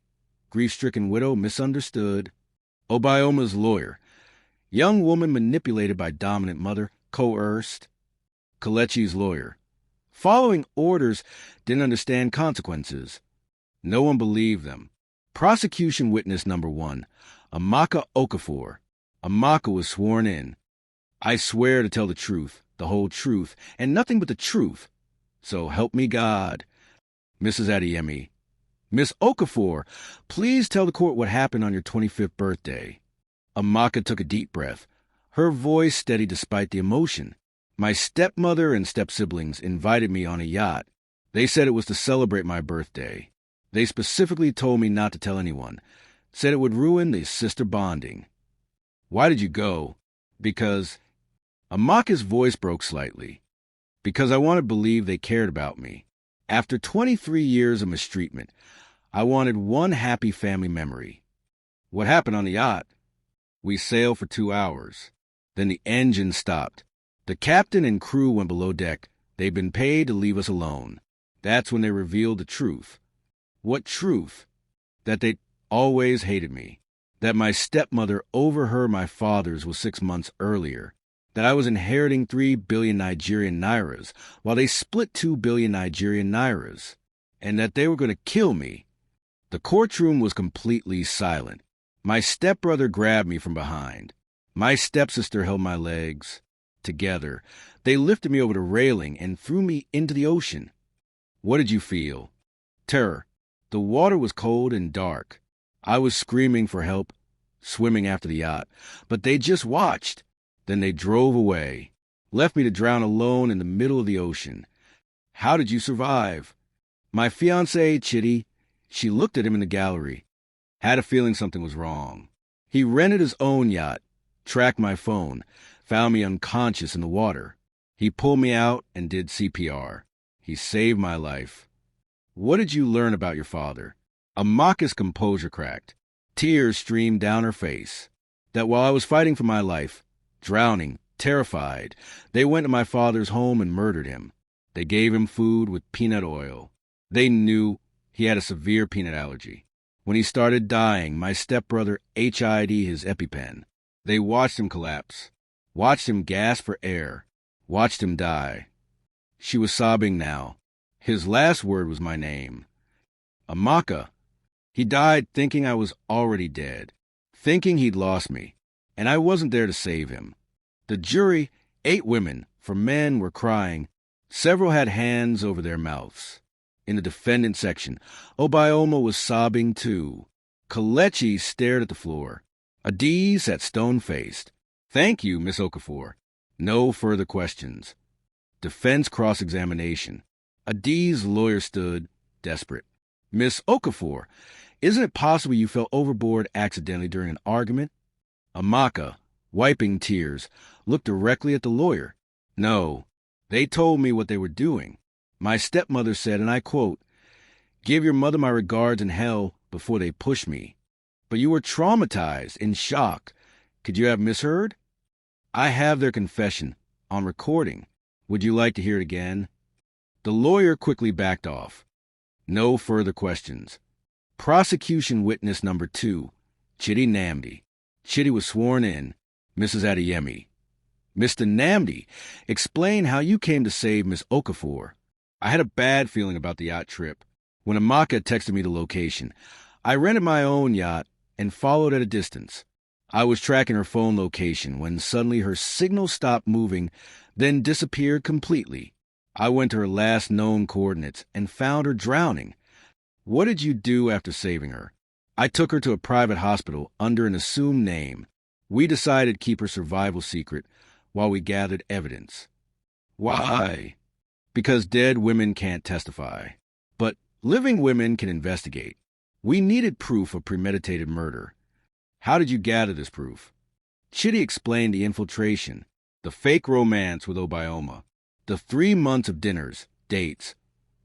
grief-stricken widow, misunderstood. Obioma's lawyer, young woman manipulated by dominant mother, coerced. Kelechi's lawyer, following orders, didn't understand consequences. No one believed them. Prosecution witness number 1, Amaka Okafor. Amaka was sworn in. I swear to tell the truth, the whole truth, and nothing but the truth. So help me God. Mrs. Adeyemi. Miss Okafor, please tell the court what happened on your 25th birthday. Amaka took a deep breath, her voice steady despite the emotion. My stepmother and step-siblings invited me on a yacht. They said it was to celebrate my birthday. They specifically told me not to tell anyone, said it would ruin the sister bonding. Why did you go? Because... Amaka's voice broke slightly. Because I wanted to believe they cared about me. After 23 years of mistreatment, I wanted one happy family memory. What happened on the yacht? We sailed for 2 hours. Then the engine stopped. The captain and crew went below deck. They'd been paid to leave us alone. That's when they revealed the truth. What truth? That they'd always hated me. That my stepmother overheard my father's was 6 months earlier. That I was inheriting 3 billion Nigerian nairas while they split 2 billion Nigerian nairas. And that they were going to kill me. The courtroom was completely silent. My stepbrother grabbed me from behind. My stepsister held my legs. Together, they lifted me over the railing and threw me into the ocean. What did you feel? Terror. The water was cold and dark. I was screaming for help, swimming after the yacht, but they just watched. Then they drove away, left me to drown alone in the middle of the ocean. How did you survive? My fiancée, Chitty, she looked at him in the gallery, had a feeling something was wrong. He rented his own yacht, tracked my phone, found me unconscious in the water. He pulled me out and did CPR. He saved my life. What did you learn about your father? Amaka's composure cracked. Tears streamed down her face. That while I was fighting for my life, drowning, terrified, they went to my father's home and murdered him. They gave him food with peanut oil. They knew he had a severe peanut allergy. When he started dying, my stepbrother HI'd his EpiPen. They watched him collapse, watched him gasp for air, watched him die. She was sobbing now. His last word was my name. Amaka. He died thinking I was already dead, thinking he'd lost me, and I wasn't there to save him. The jury, 8 women, for men, were crying. Several had hands over their mouths. In the defendant section, Obioma was sobbing too. Kelechi stared at the floor. Adee sat stone-faced. Thank you, Miss Okafor. No further questions. Defense cross-examination. Adee's lawyer stood, desperate. Miss Okafor, isn't it possible you fell overboard accidentally during an argument? Amaka, wiping tears, looked directly at the lawyer. No, they told me what they were doing. My stepmother said, and I quote, "Give your mother my regards in hell before they push me." But you were traumatized, in shock. Could you have misheard? I have their confession, on recording. Would you like to hear it again? The lawyer quickly backed off. No further questions. Prosecution witness number 2, Chitty Nnamdi. Chitty was sworn in. Mrs. Adeyemi. Mr. Nnamdi, explain how you came to save Miss Okafor. I had a bad feeling about the yacht trip. When Amaka texted me the location, I rented my own yacht and followed at a distance. I was tracking her phone location when suddenly her signal stopped moving, then disappeared completely. I went to her last known coordinates and found her drowning. What did you do after saving her? I took her to a private hospital under an assumed name. We decided to keep her survival secret while we gathered evidence. Why? Because dead women can't testify. But living women can investigate. We needed proof of premeditated murder. How did you gather this proof? Chitty explained the infiltration, the fake romance with Obioma, the 3 months of dinners, dates,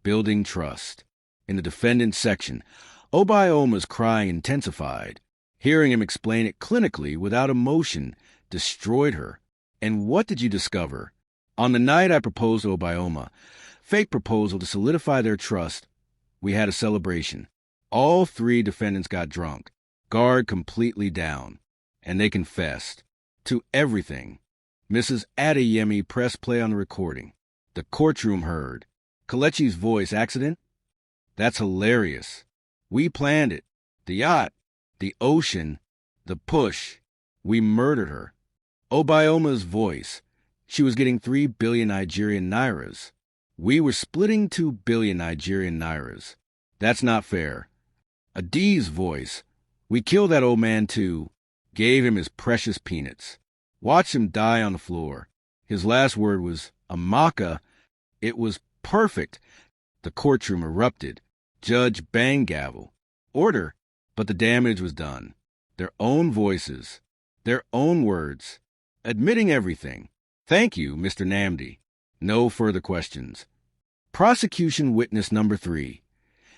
building trust. In the defendant's section, Obioma's crying intensified. Hearing him explain it clinically without emotion destroyed her. And what did you discover? On the night I proposed to Obioma, fake proposal to solidify their trust, we had a celebration. All 3 defendants got drunk, guard completely down, and they confessed to everything. Mrs. Adeyemi pressed play on the recording. The courtroom heard. Kelechi's voice, accident? That's hilarious. We planned it. The yacht, the ocean, the push. We murdered her. Obayoma's voice. She was getting 3 billion Nigerian nairas. We were splitting 2 billion Nigerian nairas. That's not fair. Adi's voice. We killed that old man too. Gave him his precious peanuts. Watched him die on the floor. His last word was, Amaka. It was perfect. The courtroom erupted. Judge banged gavel. Order. But the damage was done. Their own voices. Their own words. Admitting everything. Thank you, Mr. Namdi. No further questions. Prosecution witness number 3.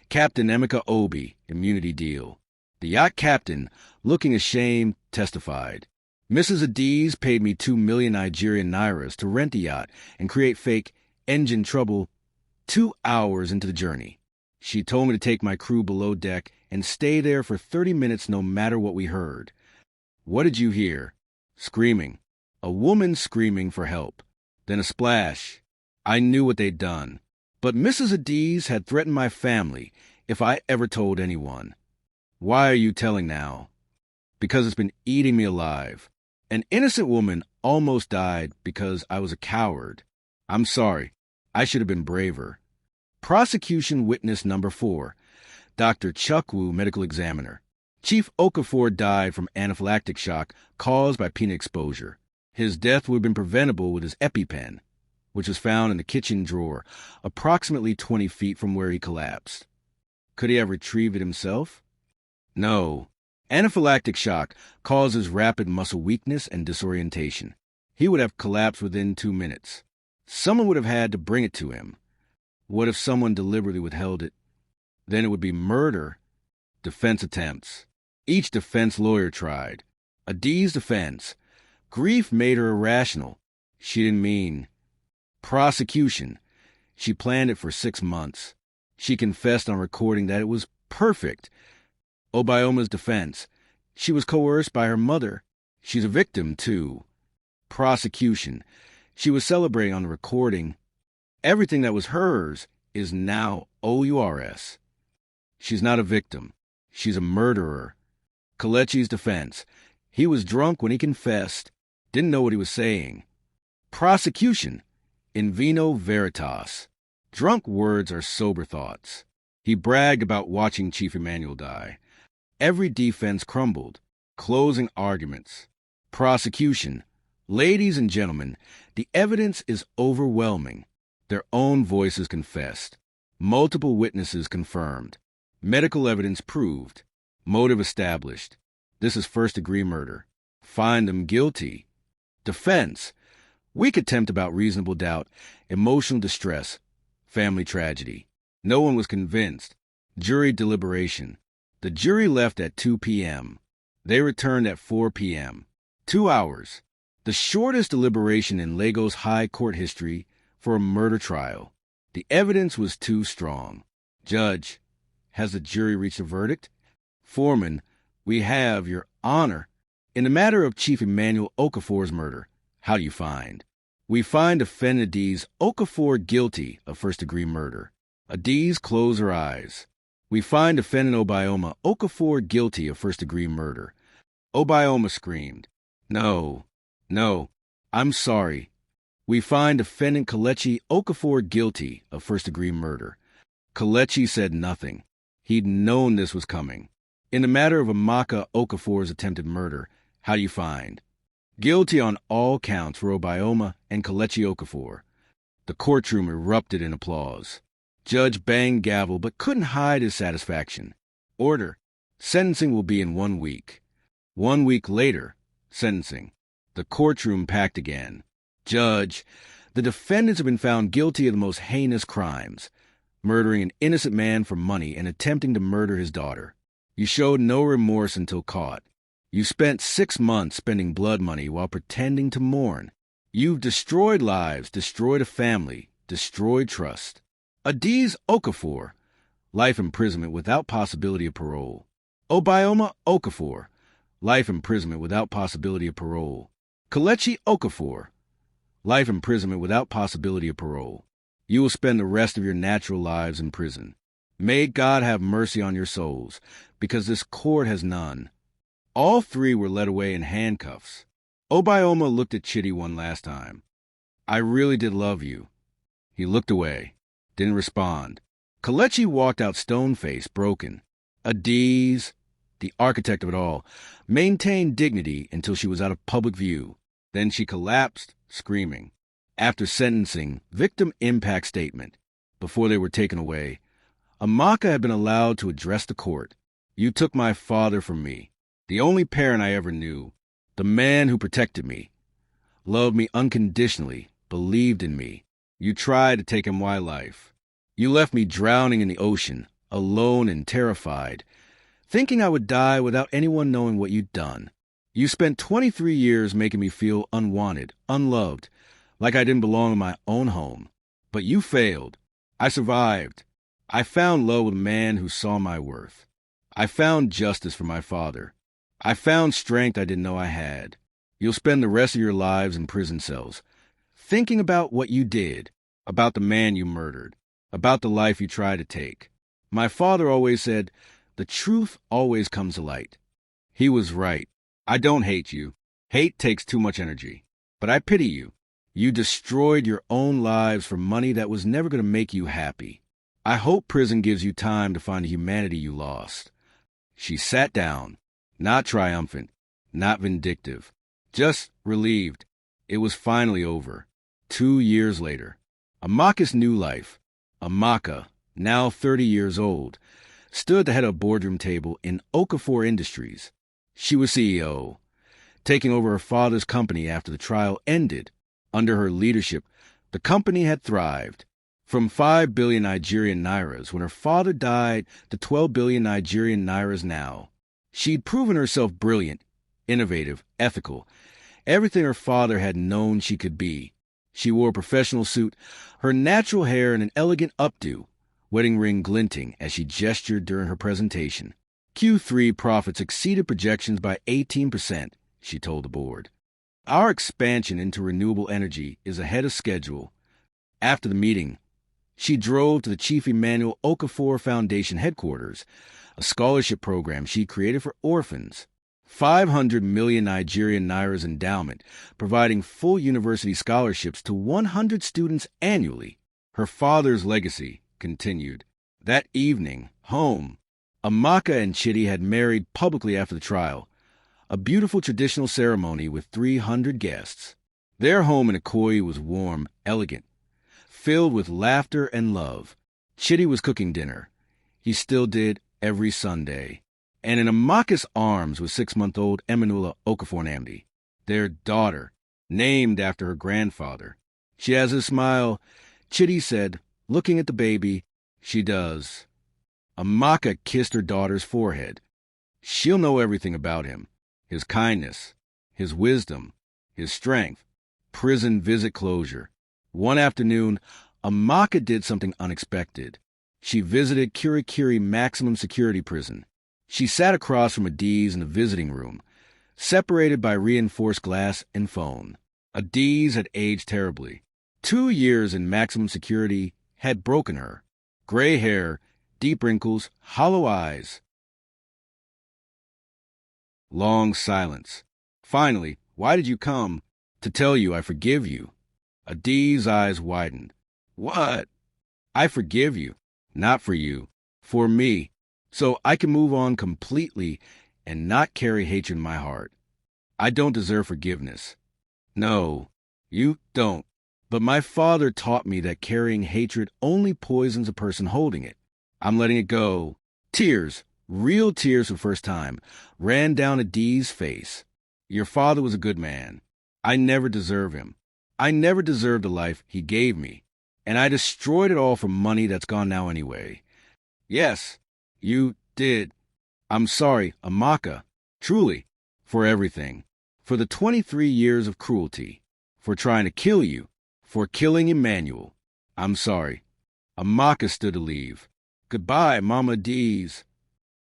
Captain Emeka Obi, immunity deal. The yacht captain, looking ashamed, testified. Mrs. Adiz paid me 2 million Nigerian nairas to rent the yacht and create fake engine trouble 2 hours into the journey. She told me to take my crew below deck and stay there for 30 minutes no matter what we heard. What did you hear? Screaming. A woman screaming for help. Then a splash. I knew what they'd done. But Mrs. Adiz had threatened my family if I ever told anyone. Why are you telling now? Because it's been eating me alive. An innocent woman almost died because I was a coward. I'm sorry. I should have been braver. Prosecution witness number 4. Dr. Chukwu, medical examiner. Chief Okafor died from anaphylactic shock caused by peanut exposure. His death would have been preventable with his EpiPen, which was found in the kitchen drawer, approximately 20 feet from where he collapsed. Could he have retrieved it himself? No. Anaphylactic shock causes rapid muscle weakness and disorientation. He would have collapsed within 2 minutes. Someone would have had to bring it to him. What if someone deliberately withheld it? Then it would be murder. Defense attempts. Each defense lawyer tried. Adi's defense. Grief made her irrational. She didn't mean. Prosecution. She planned it for 6 months. She confessed on recording that it was perfect. Obayoma's defense. She was coerced by her mother. She's a victim, too. Prosecution. She was celebrating on the recording. Everything that was hers is now OURS. She's not a victim. She's a murderer. Kelechi's defense. He was drunk when he confessed. Didn't know what he was saying. Prosecution. In vino veritas. Drunk words are sober thoughts. He bragged about watching Chief Emmanuel die. Every defense crumbled. Closing arguments. Prosecution. Ladies and gentlemen, the evidence is overwhelming. Their own voices confessed. Multiple witnesses confirmed. Medical evidence proved. Motive established. This is first-degree murder. Find them guilty. Defense. Weak attempt about reasonable doubt. Emotional distress. Family tragedy. No one was convinced. Jury deliberation. The jury left at 2 p.m. They returned at 4 p.m. 2 hours. The shortest deliberation in Lagos High Court history for a murder trial. The evidence was too strong. Judge, has the jury reached a verdict? Foreman, we have, Your Honor. In the matter of Chief Emmanuel Okafor's murder, how do you find? We find defendant Adiz Okafor guilty of first-degree murder. Adiz closed her eyes. We find defendant Obayoma Okafor guilty of first-degree murder. Obayoma screamed, No, no, I'm sorry. We find defendant Kelechi Okafor guilty of first-degree murder. Kelechi said nothing. He'd known this was coming. In the matter of Amaka Okafor's attempted murder, how do you find? Guilty on all counts for Obayoma and Kelechi Okafor. The courtroom erupted in applause. Judge banged gavel but couldn't hide his satisfaction. Order. Sentencing will be in 1 week. 1 week later, sentencing. The courtroom packed again. Judge, the defendants have been found guilty of the most heinous crimes, murdering an innocent man for money and attempting to murder his daughter. You showed no remorse until caught. You spent 6 months spending blood money while pretending to mourn. You've destroyed lives, destroyed a family, destroyed trust. Adiz Okafor, life imprisonment without possibility of parole. Obayoma Okafor, life imprisonment without possibility of parole. Kelechi Okafor, life imprisonment without possibility of parole. You will spend the rest of your natural lives in prison. May God have mercy on your souls, because this court has none. All three were led away in handcuffs. Obioma looked at Chitty one last time. I really did love you. He looked away, didn't respond. Kalechi walked out stone-faced, broken. Adiz, the architect of it all, maintained dignity until she was out of public view. Then she collapsed, screaming. After sentencing, victim impact statement. Before they were taken away, Amaka had been allowed to address the court. You took my father from me, the only parent I ever knew, the man who protected me, loved me unconditionally, believed in me. You tried to take my life. You left me drowning in the ocean, alone and terrified, thinking I would die without anyone knowing what you'd done. You spent 23 years making me feel unwanted, unloved, like I didn't belong in my own home. But you failed. I survived. I found love with a man who saw my worth. I found justice for my father. I found strength I didn't know I had. You'll spend the rest of your lives in prison cells, thinking about what you did, about the man you murdered, about the life you tried to take. My father always said, the truth always comes to light. He was right. I don't hate you. Hate takes too much energy. But I pity you. You destroyed your own lives for money that was never going to make you happy. I hope prison gives you time to find the humanity you lost. She sat down, not triumphant, not vindictive, just relieved. It was finally over. 2 years later. Amaka's new life. Amaka, now 30 years old, stood at the head of a boardroom table in Okafor Industries. She was CEO, taking over her father's company after the trial ended. Under her leadership, the company had thrived. From 5 billion Nigerian nairas when her father died to 12 billion Nigerian nairas now. She'd proven herself brilliant, innovative, ethical, everything her father had known she could be. She wore a professional suit, her natural hair in an elegant updo, wedding ring glinting as she gestured during her presentation. Q3 profits exceeded projections by 18%, she told the board. Our expansion into renewable energy is ahead of schedule. After the meeting, she drove to the Chief Emmanuel Okafor Foundation headquarters, a scholarship program she created for orphans. 500 million Nigerian nairas endowment, providing full university scholarships to 100 students annually. Her father's legacy continued. That evening, home, Amaka and Chitty had married publicly after the trial, a beautiful traditional ceremony with 300 guests. Their home in Ikoyi was warm, elegant, filled with laughter and love. Chitty was cooking dinner. He still did every Sunday. And in Amaka's arms was 6-month-old Emanula Okafor Namdi, their daughter, named after her grandfather. She has a smile, Chitty said, looking at the baby. She does. Amaka kissed her daughter's forehead. She'll know everything about him. His kindness, his wisdom, his strength. Prison visit closure. One afternoon, Amaka did something unexpected. She visited Kirikiri Maximum Security Prison. She sat across from Adiz in the visiting room, separated by reinforced glass and phone. Adiz had aged terribly. 2 years in maximum security had broken her. Gray hair, deep wrinkles, hollow eyes. Long silence. Finally, why did you come? To tell you I forgive you. Adiz's eyes widened. What? I forgive you. Not for you. For me. So I can move on completely and not carry hatred in my heart. I don't deserve forgiveness. No, you don't. But my father taught me that carrying hatred only poisons a person holding it. I'm letting it go. Tears, real tears for the first time, ran down Adiz's face. Your father was a good man. I never deserve him. I never deserved the life he gave me. And I destroyed it all for money that's gone now anyway. Yes, you did. I'm sorry, Amaka, truly, for everything. For the 23 years of cruelty. For trying to kill you. For killing Emmanuel. I'm sorry. Amaka stood to leave. Goodbye, Mama Adiz.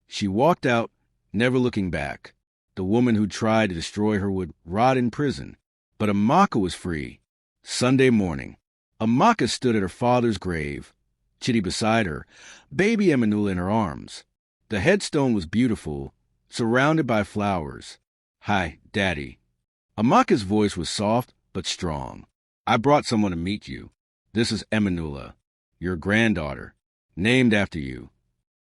She walked out, never looking back. The woman who tried to destroy her would rot in prison. But Amaka was free. Sunday morning. Amaka stood at her father's grave. Chitty beside her, baby Emanula in her arms. The headstone was beautiful, surrounded by flowers. "Hi, Daddy." Amaka's voice was soft but strong. "I brought someone to meet you. This is Emanula, your granddaughter, named after you."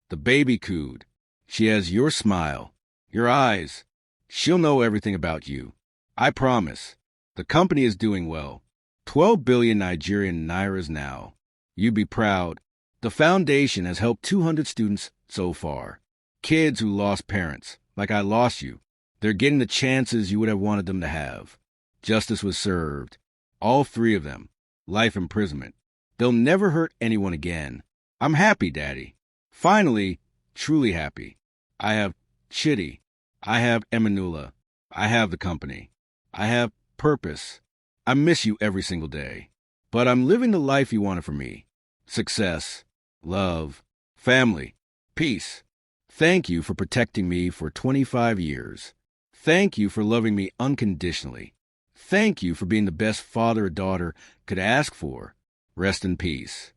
The baby cooed. "She has your smile, your eyes. She'll know everything about you. I promise. The company is doing well. 12 billion Nigerian nairas now. You'd be proud. The foundation has helped 200 students so far. Kids who lost parents, like I lost you. They're getting the chances you would have wanted them to have. Justice was served. All 3 of them. Life imprisonment. They'll never hurt anyone again. I'm happy, Daddy. Finally, truly happy. I have Chitty. I have Emanula. I have the company. I have purpose. I miss you every single day. But I'm living the life you wanted for me. Success, love, family, peace. Thank you for protecting me for 25 years. Thank you for loving me unconditionally. Thank you for being the best father a daughter could ask for. Rest in peace.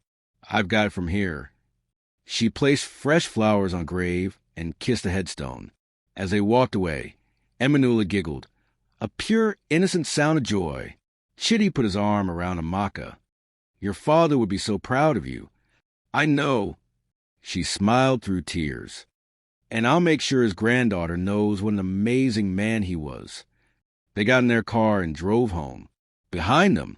I've got it from here." She placed fresh flowers on grave and kissed the headstone. As they walked away, Emanula giggled, a pure, innocent sound of joy. Chitty put his arm around Amaka. "Your father would be so proud of you." "I know." She smiled through tears. "And I'll make sure his granddaughter knows what an amazing man he was." They got in their car and drove home. Behind them,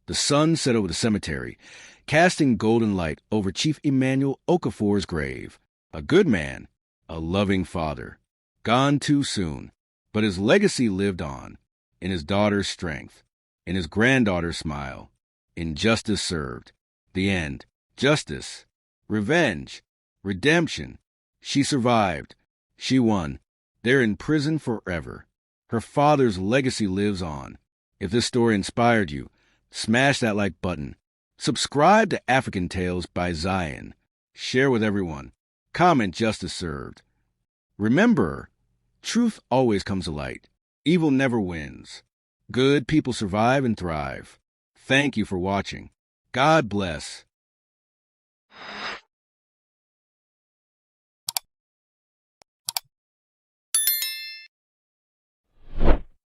the sun set over the cemetery, casting golden light over Chief Emmanuel Okafor's grave. A good man, a loving father. Gone too soon, but his legacy lived on, in his daughter's strength, in his granddaughter's smile, in justice served. The end. Justice. Revenge. Redemption. She survived. She won. They're in prison forever. Her father's legacy lives on. If this story inspired you, smash that like button. Subscribe to Africantales by Zion. Share with everyone. Comment justice served. Remember, truth always comes to light. Evil never wins. Good people survive and thrive. Thank you for watching. God bless.